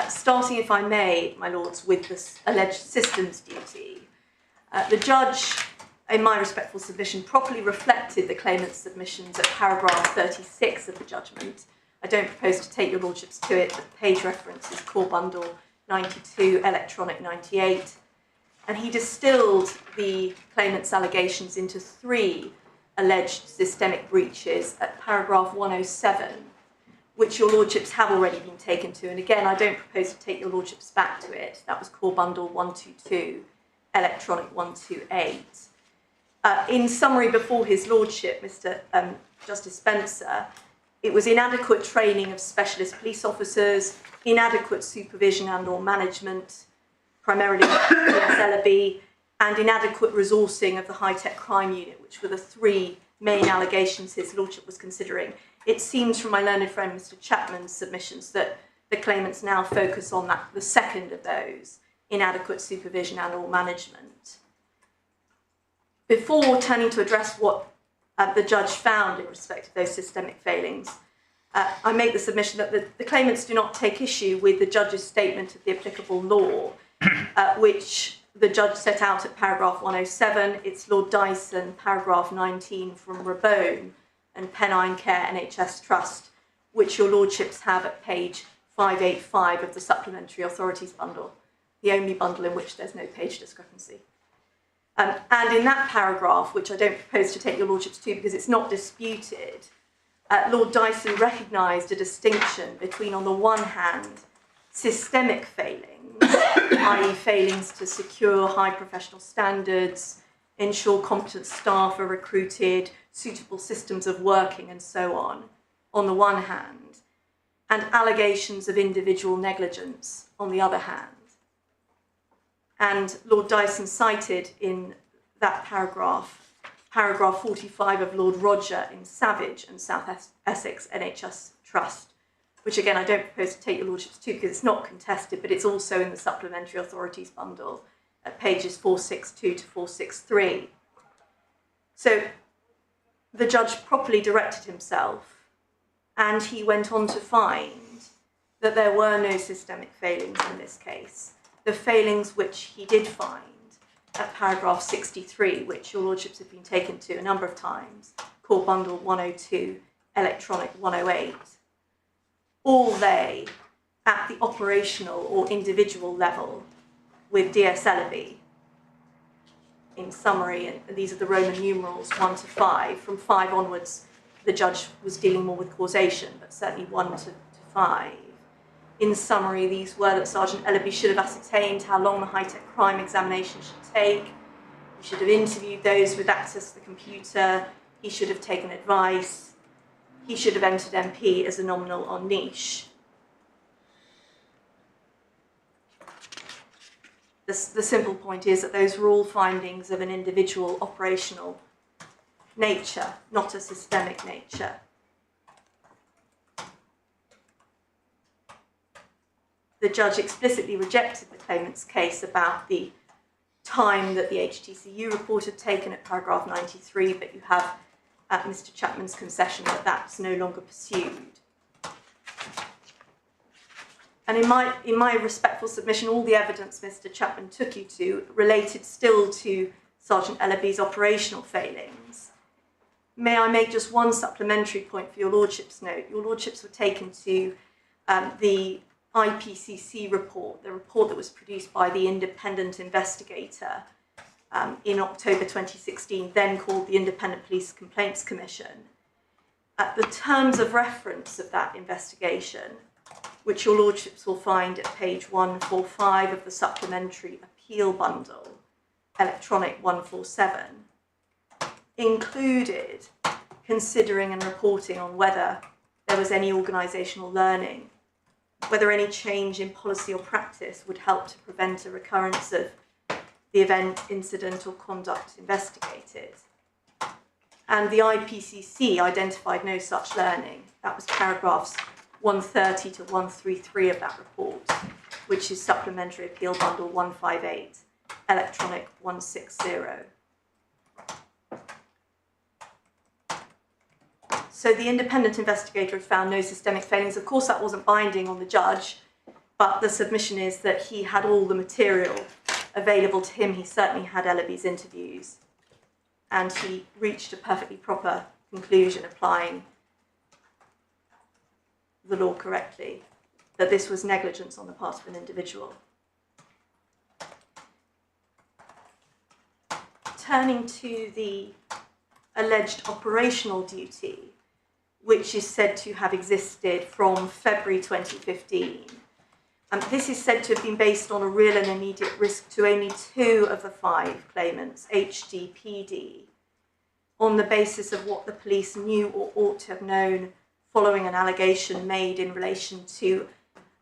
Speaker 7: Starting, if I may, my lords, with this alleged systems duty, the judge, in my respectful submission, properly reflected the claimant's submissions at paragraph 36 of the judgment. I don't propose to take your lordships to it, but the page reference is core bundle 92, electronic 98, and he distilled the claimant's allegations into 3 alleged systemic breaches at paragraph 107, which your lordships have already been taken to. And again, I don't propose to take your lordships back to it. That was core bundle 122, electronic 128. In summary, before his lordship, Mr. Justice Spencer, it was inadequate training of specialist police officers, inadequate supervision and or management, primarily DS Ellerby, and inadequate resourcing of the high-tech crime unit, which were the 3 main allegations his lordship was considering. It seems from my learned friend Mr. Chapman's submissions that the claimants now focus on the second of those, inadequate supervision and or management. Before turning to address what the judge found in respect of those systemic failings, I make the submission that the claimants do not take issue with the judge's statement of the applicable law, which the judge set out at paragraph 107. It's Lord Dyson, paragraph 19 from Rabone and Pennine Care NHS Trust, which your lordships have at page 585 of the Supplementary Authorities bundle, the only bundle in which there's no page discrepancy. And in that paragraph, which I don't propose to take your lordships to because it's not disputed, Lord Dyson recognised a distinction between, on the one hand, systemic failings, i.e. failings to secure high professional standards, ensure competent staff are recruited, suitable systems of working and so on the one hand, and allegations of individual negligence on the other hand. And Lord Dyson cited in that paragraph 45 of Lord Roger in Savage and South Essex NHS Trust, which again I don't propose to take your lordships to because it's not contested, but it's also in the Supplementary Authorities bundle at pages 462 to 463. So the judge properly directed himself, and he went on to find that there were no systemic failings in this case. The failings which he did find at paragraph 63, which your lordships have been taken to a number of times, core bundle 102, electronic 108, all lay at the operational or individual level with DS Ellerby. In summary, and these are the Roman numerals 1 to 5, from 5 onwards the judge was dealing more with causation, but certainly 1 to 5. In summary, these were that Sergeant Ellerby should have ascertained how long the high-tech crime examination should take. He should have interviewed those with access to the computer. He should have taken advice. he should have entered MP as a nominal on niche. The simple point is that those were all findings of an individual operational nature, not a systemic nature. The judge explicitly rejected the claimant's case about the time that the HTCU report had taken at paragraph 93, but you have Mr. Chapman's concession that that's no longer pursued. And in my respectful submission, all the evidence Mr. Chapman took you to related still to Sergeant Ellaby's operational failings. May I make just one supplementary point for your Lordship's note? Your Lordships were taken to the IPCC report, the report that was produced by the independent investigator in October 2016, then called the Independent Police Complaints Commission. The terms of reference of that investigation, which your Lordships will find at page 145 of the supplementary appeal bundle, electronic 147, included considering and reporting on whether there was any organisational learning, whether any change in policy or practice would help to prevent a recurrence of the event, incident or conduct investigated. And the IPCC identified no such learning. That was paragraphs 130 to 133 of that report, which is Supplementary Appeal Bundle 158, Electronic 160. So the independent investigator had found no systemic failings. Of course, that wasn't binding on the judge, but the submission is that he had all the material available to him. He certainly had Ellaby's interviews, and he reached a perfectly proper conclusion applying the law correctly, that this was negligence on the part of an individual. Turning to the alleged operational duty, which is said to have existed from February 2015. This is said to have been based on a real and immediate risk to only 2 of the 5 claimants, HDPD, on the basis of what the police knew or ought to have known following an allegation made in relation to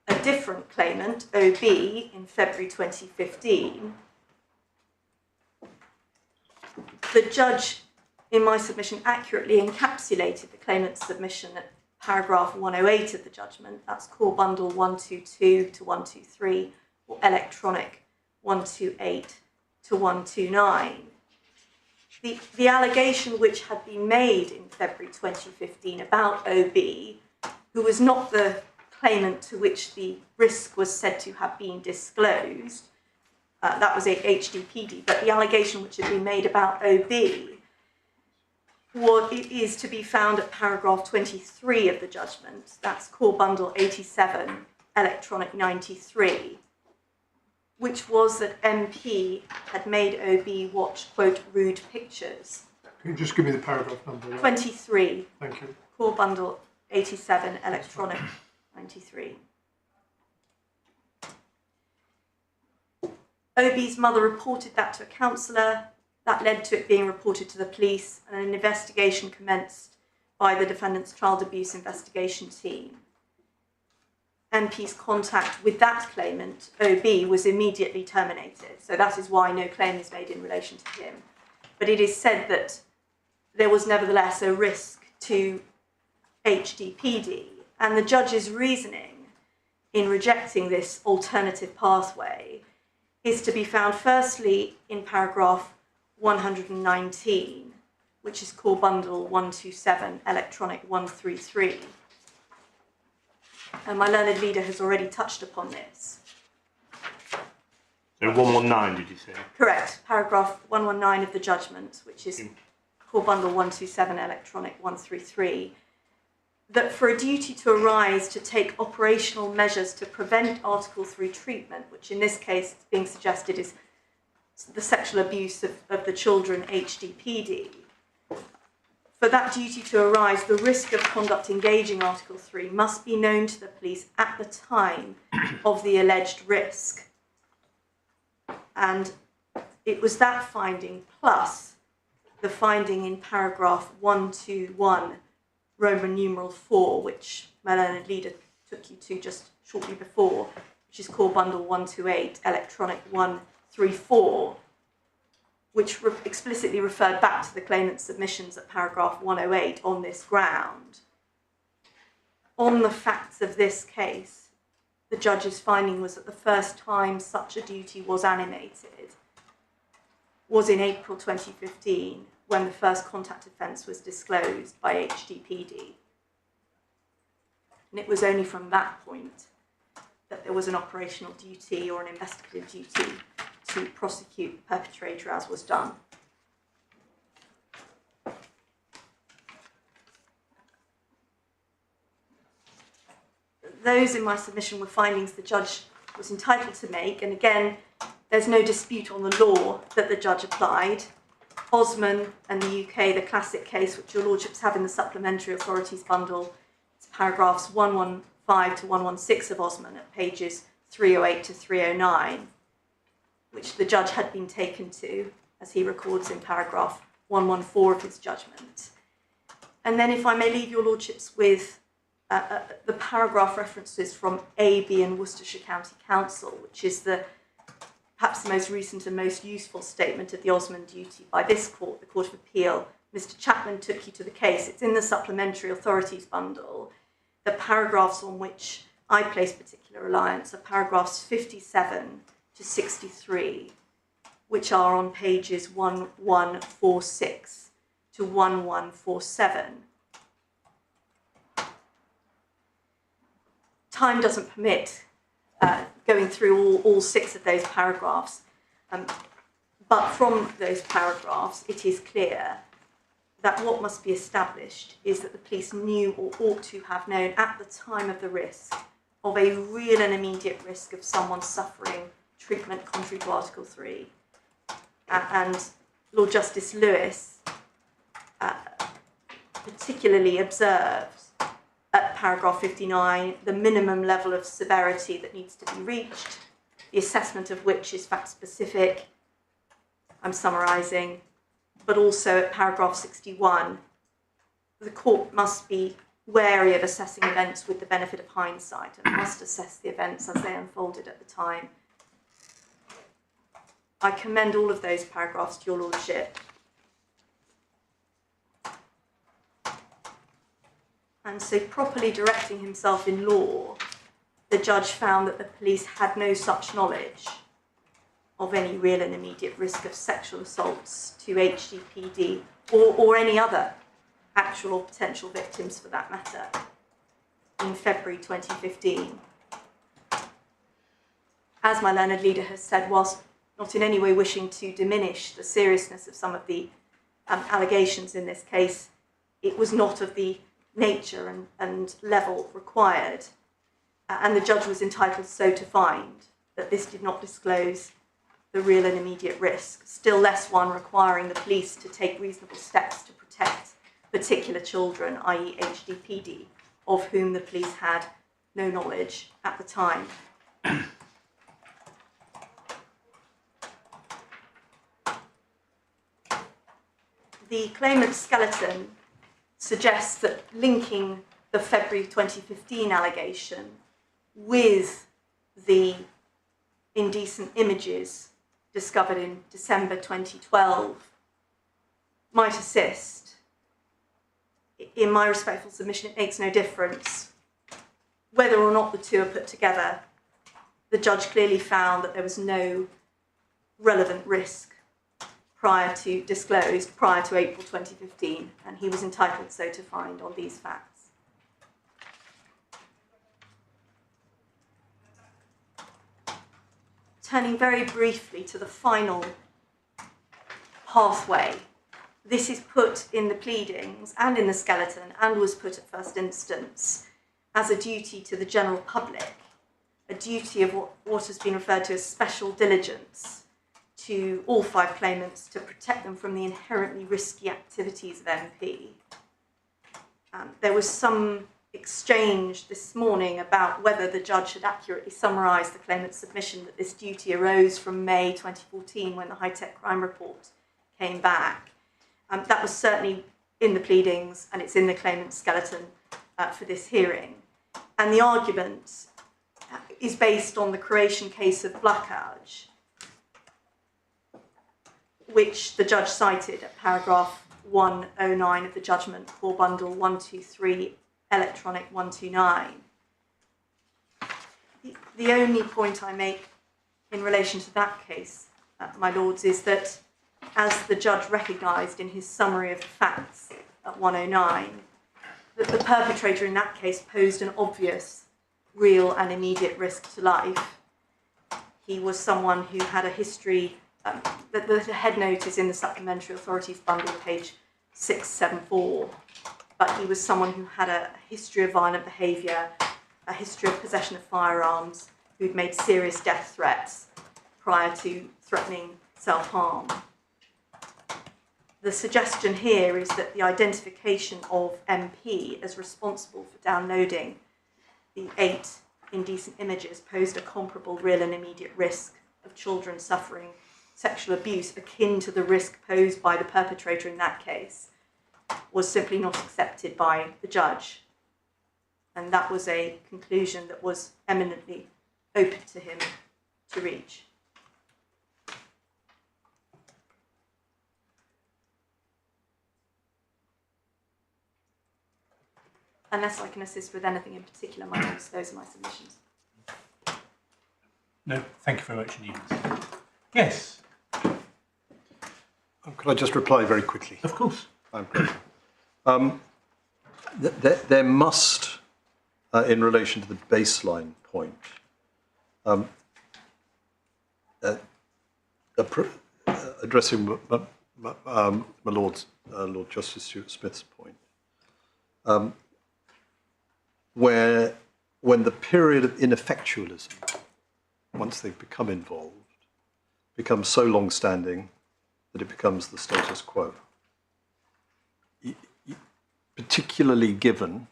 Speaker 7: a different claimant, OB, in February 2015. The judge, in my submission, accurately encapsulated the claimant's submission at paragraph 108 of the judgment. That's core bundle 122 to 123, or electronic 128 to 129. The allegation which had been made in February 2015 about OB, who was not the claimant to which the risk was said to have been disclosed, that was a HDPD, but the allegation which had been made about OB is to be found at paragraph 23 of the judgment. That's core bundle 87, electronic 93, which was that MP had made OB watch, quote, rude pictures.
Speaker 4: Can you just give me the paragraph number?
Speaker 7: 23.
Speaker 4: Thank you.
Speaker 7: Core bundle 87, electronic 93. OB's mother reported that to a counsellor. That led to it being reported to the police, and an investigation commenced by the defendant's child abuse investigation team. MP's contact with that claimant, OB, was immediately terminated. So that is why no claim is made in relation to him. But it is said that there was nevertheless a risk to HDPD, and the judge's reasoning in rejecting this alternative pathway is to be found firstly in paragraph 119, which is core bundle 127, electronic 133. And my learned leader has already touched upon this.
Speaker 8: So 119, did you say?
Speaker 7: Correct. Paragraph 119 of the judgment, which is core bundle 127, electronic 133, that for a duty to arise to take operational measures to prevent Article 3 treatment, which in this case it's being suggested is the sexual abuse of the children, HDPD, for that duty to arise, the risk of conduct engaging Article 3 must be known to the police at the time of the alleged risk. And it was that finding plus the finding in paragraph 121, Roman numeral 4, which my learned leader took you to just shortly before, which is core bundle 128, electronic 134, which explicitly referred back to the claimant's submissions at paragraph 108 on this ground. On the facts of this case, the judge's finding was that the first time such a duty was animated was in April 2015, when the first contact offence was disclosed by HDPD. And it was only from that point that there was an operational duty or an investigative duty to prosecute the perpetrator, as was done. Those in my submission were findings the judge was entitled to make, and again, there's no dispute on the law that the judge applied. Osman and the UK, the classic case, which your lordships have in the supplementary authorities bundle, it's paragraphs 115 to 116 of Osman at pages 308 to 309, which the judge had been taken to, as he records in paragraph 114 of his judgment. And then, if I may leave your lordships with the paragraph references from AB and Worcestershire County Council, which is perhaps the most recent and most useful statement of the Osman duty by this court, the Court of Appeal. Mr. Chapman took you to the case. It's in the supplementary authorities bundle. The paragraphs on which I place particular reliance are paragraphs 57 to 63, which are on pages 1146 to 1147. Time doesn't permit going through all 6 of those paragraphs, but from those paragraphs it is clear that what must be established is that the police knew or ought to have known at the time of the risk of a real and immediate risk of someone suffering treatment contrary to Article 3. And Lord Justice Lewis particularly observes at paragraph 59 the minimum level of severity that needs to be reached, the assessment of which is fact-specific. I'm summarising, but also at paragraph 61, the court must be wary of assessing events with the benefit of hindsight and must assess the events as they unfolded at the time. I commend all of those paragraphs to your lordship. And so, properly directing himself in law, the judge found that the police had no such knowledge of any real and immediate risk of sexual assaults to HDPD or any other actual or potential victims for that matter in February 2015. As my learned leader has said, whilst not in any way wishing to diminish the seriousness of some of the allegations in this case, it was not of the nature and level required, and the judge was entitled so to find that this did not disclose the real and immediate risk, still less one requiring the police to take reasonable steps to protect particular children, i.e. HDPD, of whom the police had no knowledge at the time. The claimant's skeleton suggests that linking the February 2015 allegation with the indecent images discovered in December 2012 might assist. In my respectful submission, it makes no difference whether or not the two are put together. The judge clearly found that there was no relevant risk disclosed prior to April 2015, and he was entitled so to find on these facts. Turning very briefly to the final pathway, this is put in the pleadings and in the skeleton and was put at first instance as a duty to the general public, a duty of what has been referred to as special diligence to all 5 claimants to protect them from the inherently risky activities of MP. There was some exchange this morning about whether the judge had accurately summarised the claimant's submission that this duty arose from May 2014 when the high-tech crime report came back. That was certainly in the pleadings and it's in the claimant's skeleton for this hearing. And the argument is based on the Croatian case of Blackarge, which the judge cited at paragraph 109 of the judgment for bundle 123, electronic 129. The only point I make in relation to that case, my lords, is that as the judge recognised in his summary of the facts at 109, that the perpetrator in that case posed an obvious, real and immediate risk to life. He was someone who had a history, the head note is in the Supplementary Authorities bundle, page 674, but he was someone who had a history of violent behaviour, a history of possession of firearms, who'd made serious death threats prior to threatening self-harm. The suggestion here is that the identification of MP as responsible for downloading the 8 indecent images posed a comparable real and immediate risk of children suffering sexual abuse akin to the risk posed by the perpetrator in that case was simply not accepted by the judge. And that was a conclusion that was eminently open to him to reach. Unless I can assist with anything in particular, my lords, those are my submissions.
Speaker 1: No, thank you very much indeed. Yes.
Speaker 5: Could I just reply very quickly?
Speaker 1: Of course.
Speaker 5: There must, in relation to the baseline point, addressing my Lord Justice Stuart-Smith's point, where when the period of ineffectualism, once they've become involved, becomes so long-standing that it becomes the status quo. Particularly given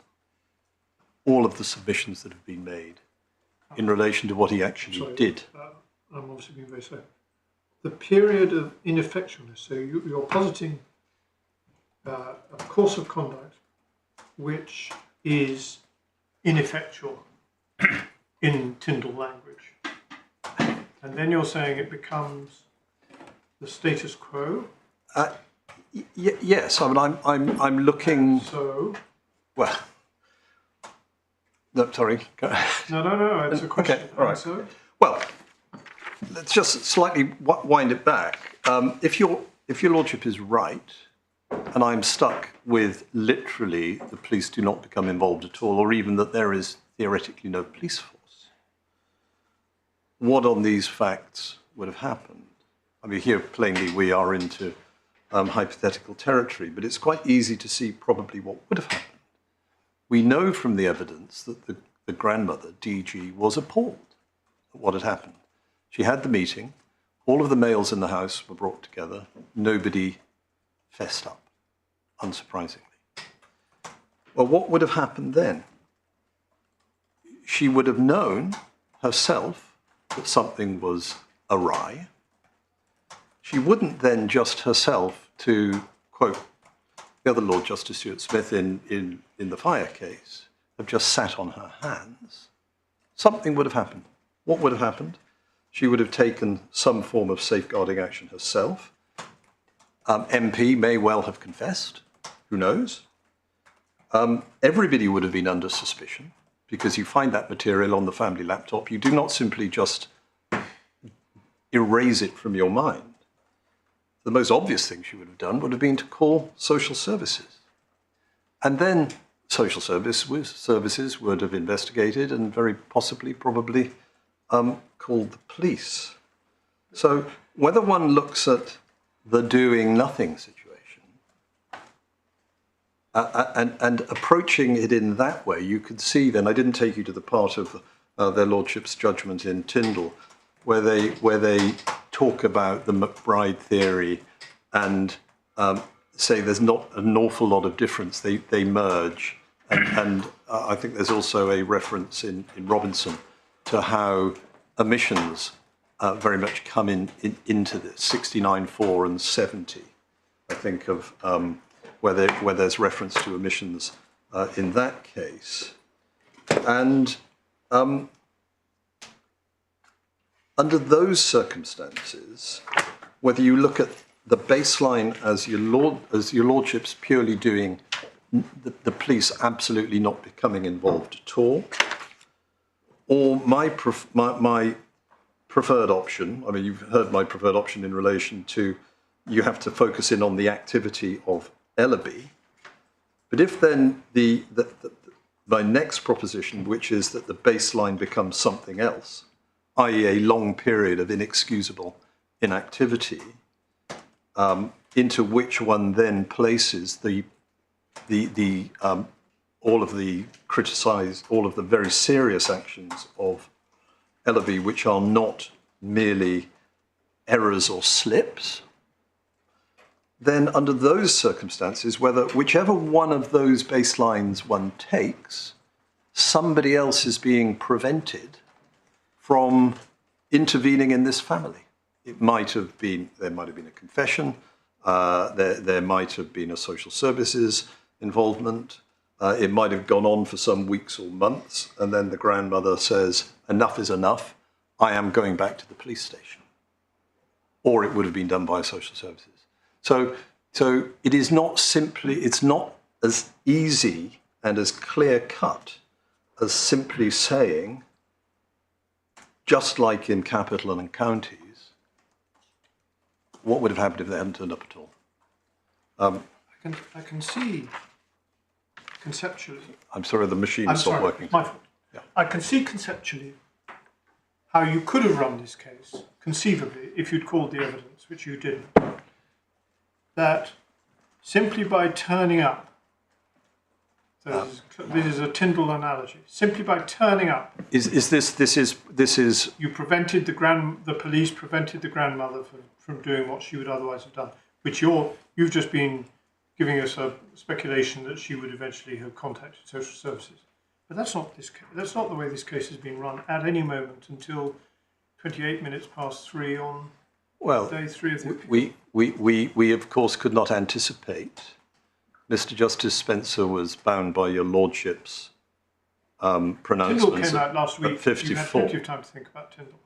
Speaker 5: all of the submissions that have been made in relation to what he actually did.
Speaker 4: I'm obviously being very slow. The period of ineffectualness, so you're positing a course of conduct which is ineffectual in Tyndall language. And then you're saying it becomes the status quo?
Speaker 5: Yes, I mean, I'm looking.
Speaker 4: So.
Speaker 5: Well. No, sorry.
Speaker 4: No. It's a question.
Speaker 5: Okay, all right.
Speaker 4: So.
Speaker 5: Well, let's just slightly wind it back. If your lordship is right, and I'm stuck with literally the police do not become involved at all, or even that there is theoretically no police force, what on these facts would have happened? I mean, here plainly we are into hypothetical territory, but it's quite easy to see probably what would have happened. We know from the evidence that the grandmother, DG, was appalled at what had happened. She had the meeting, all of the males in the house were brought together, nobody fessed up, unsurprisingly. Well, what would have happened then? She would have known herself that something was awry. She wouldn't then just herself, to quote the other Lord Justice Stuart-Smith in the fire case, have just sat on her hands. Something would have happened. What would have happened? She would have taken some form of safeguarding action herself. MP may well have confessed. Who knows? Everybody would have been under suspicion because you find that material on the family laptop. You do not simply just erase it from your mind. The most obvious thing she would have done would have been to call social services. And then social services would have investigated and very possibly, probably, called the police. So whether one looks at the doing nothing situation and approaching it in that way, you could see then, I didn't take you to the part of their lordship's judgment in Tyndall, where they talk about the McBride theory and say there's not an awful lot of difference. They merge. And I think there's also a reference in Robinson to how omissions very much come into this, 69.4 and 70, I think, of where there's reference to omissions in that case. And under those circumstances, whether you look at the baseline as your lordship's purely doing the police absolutely not becoming involved at all, or my preferred option, I mean, you've heard my preferred option in relation to you have to focus in on the activity of Ellaby. But if then my next proposition, which is that the baseline becomes something else, i.e. a long period of inexcusable inactivity, into which one then places all of the very serious actions of Ellaby, which are not merely errors or slips, then under those circumstances, whichever one of those baselines one takes, somebody else is being prevented from intervening in this family. There might have been a confession, there might have been a social services involvement, it might have gone on for some weeks or months, and then the grandmother says, enough is enough, I am going back to the police station. Or it would have been done by social services. So it is not simply, it's not as easy and as clear cut as simply saying, just like in capital and counties, what would have happened if they hadn't turned up at all?
Speaker 4: I can see conceptually.
Speaker 5: I'm sorry, the machine stopped working.
Speaker 4: My fault.
Speaker 5: Yeah.
Speaker 4: I can see conceptually how you could have run this case, conceivably, if you'd called the evidence, which you didn't. That simply by turning up, so this is a Tyndall analogy, simply by turning up.
Speaker 5: This is
Speaker 4: You prevented the police prevented the grandmother from doing what she would otherwise have done, which you've just been giving us a speculation that she would eventually have contacted social services. But that's not this case. That's not the way this case has been run at any moment until 28 minutes past 3 on day 3 of the appeal.
Speaker 5: We of course could not anticipate. Mr. Justice Spencer was bound by your lordship's pronouncements.
Speaker 4: Tyndall came out last week.
Speaker 5: 54.
Speaker 4: You had plenty of time to think about Tyndall.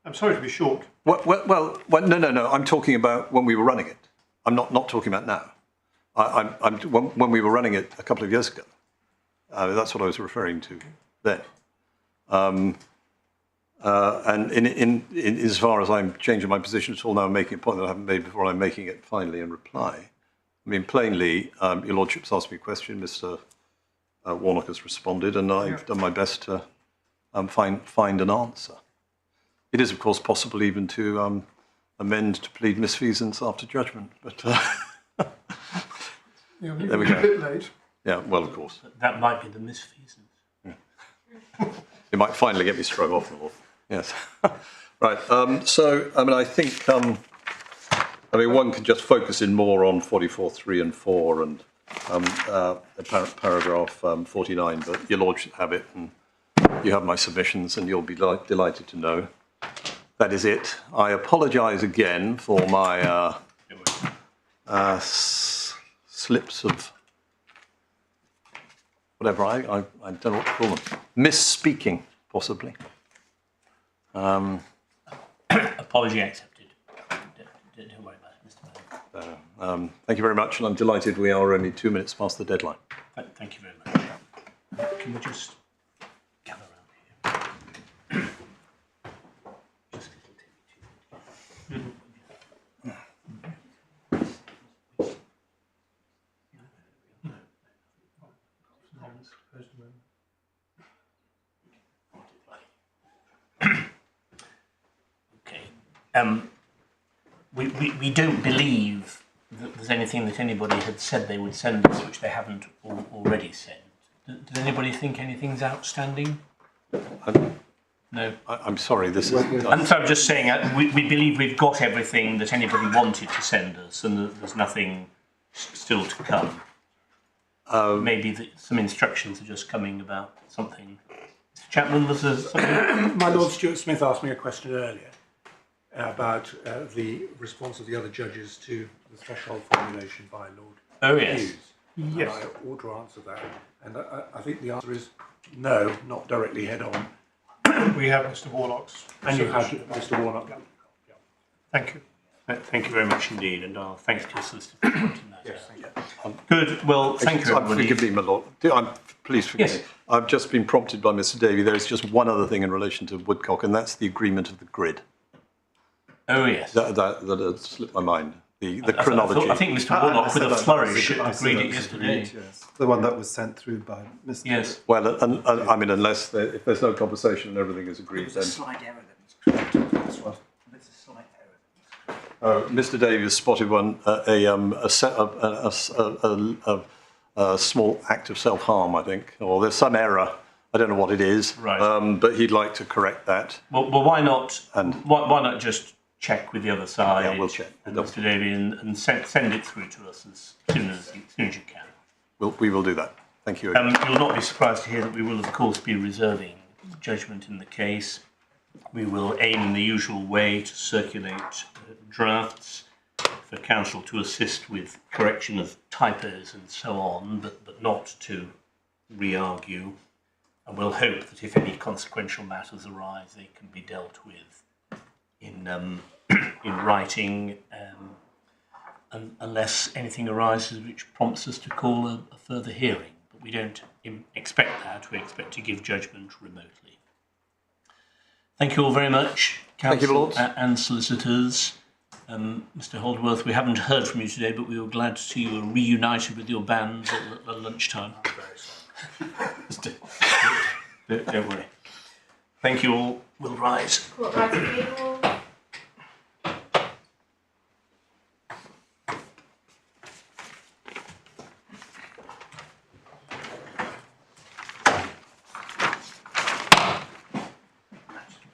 Speaker 4: I'm sorry to be short.
Speaker 5: Well, no. I'm talking about when we were running it. I'm not talking about now. When we were running it a couple of years ago. That's what I was referring to then. And in as far as I'm changing my position at all now, I'm making a point that I haven't made before, I'm making it finally in reply. I mean, plainly, your lordship's asked me a question, Mr. Warnock has responded, and I've done my best to find an answer. It is, of course, possible even to amend to plead misfeasance after judgment, but there we go.
Speaker 4: A bit late.
Speaker 5: Yeah, well, of course.
Speaker 1: That might be the misfeasance.
Speaker 5: Yeah. It might finally get me struck off the wall. Yes. Right. So, I mean, I think, one can just focus in more on 44.3 and 4 and paragraph 49, but your lordship have it, and you have my submissions, and you'll be delighted to know. That is it. I apologise again for my slips of whatever, I don't know what to call them. Misspeaking, possibly.
Speaker 1: Apology accepted. Don't worry about it, Mr. Manning.
Speaker 5: Thank you very much, and I'm delighted we are only 2 minutes past the deadline.
Speaker 1: Thank you very much. Can we just gather around here? Just a little too. We don't believe that there's anything that anybody had said they would send us which they haven't already sent. Does anybody think anything's outstanding? No.
Speaker 5: I'm sorry, this is...
Speaker 1: I'm just saying, we believe we've got everything that anybody wanted to send us, and that there's nothing still to come. Maybe some instructions are just coming about something. Mr. Chapman, was there something?
Speaker 2: My Lord Stuart-Smith asked me a question earlier. about the response of the other judges to the threshold formulation by Lord
Speaker 1: Oh, yes.
Speaker 2: Hughes.
Speaker 4: Yes.
Speaker 2: And I ought to answer that. And I think the answer is no, not directly head on.
Speaker 4: We have Mr. Warlock's.
Speaker 2: And you had
Speaker 4: submission.
Speaker 2: Mr. Warnock.
Speaker 4: Yeah. Thank you.
Speaker 1: Thank you very much indeed, and our thanks to your solicitor for pointing that
Speaker 2: Yes,
Speaker 1: out.
Speaker 2: thank you.
Speaker 1: Good. Well, thank you, everybody.
Speaker 5: Forgive me, my lord. Please forgive
Speaker 1: Yes.
Speaker 5: me. I've just been prompted by Mr. Davey. There is just one other thing in relation to Woodcock, and that's the agreement of the grid.
Speaker 1: Oh, yes.
Speaker 5: That had slipped my mind. The chronology.
Speaker 1: I think Mr.
Speaker 6: I
Speaker 1: Warnock, with
Speaker 6: said
Speaker 1: a
Speaker 6: that-
Speaker 1: flourish,
Speaker 6: I said
Speaker 1: agreed
Speaker 6: that
Speaker 1: it
Speaker 6: was
Speaker 1: yesterday.
Speaker 6: agreed, yes. The one that was sent through by Mr.
Speaker 1: Yes.
Speaker 5: Well, I mean, if there's no conversation and everything is agreed, then.
Speaker 8: Slight error that was corrected. That's what. There's a slight error.
Speaker 5: Mr. Davies spotted one, a small act of self-harm, I think, or there's some error. I don't know what it is,
Speaker 1: Right.
Speaker 5: but he'd like to correct that.
Speaker 1: Well, why not?
Speaker 5: And-
Speaker 1: Why not just check with the other side?
Speaker 5: Yeah, we'll check.
Speaker 1: And Mr. Davey, and send it through to us as soon as you can.
Speaker 5: We will do that. Thank you.
Speaker 1: You'll not be surprised to hear that we will, of course, be reserving judgment in the case. We will aim in the usual way to circulate drafts for counsel to assist with correction of typos and so on, but not to re-argue. And we'll hope that if any consequential matters arise, they can be dealt with in writing, unless anything arises which prompts us to call a further hearing. But we don't expect that. We expect to give judgment remotely. Thank you all very much,
Speaker 5: Thank you,
Speaker 1: counsel
Speaker 5: Lords.
Speaker 1: and solicitors. Mr. Holdworth, we haven't heard from you today, but we were glad to see you reunited with your band at lunchtime. Don't worry. Thank you all. We'll rise.
Speaker 7: Court writing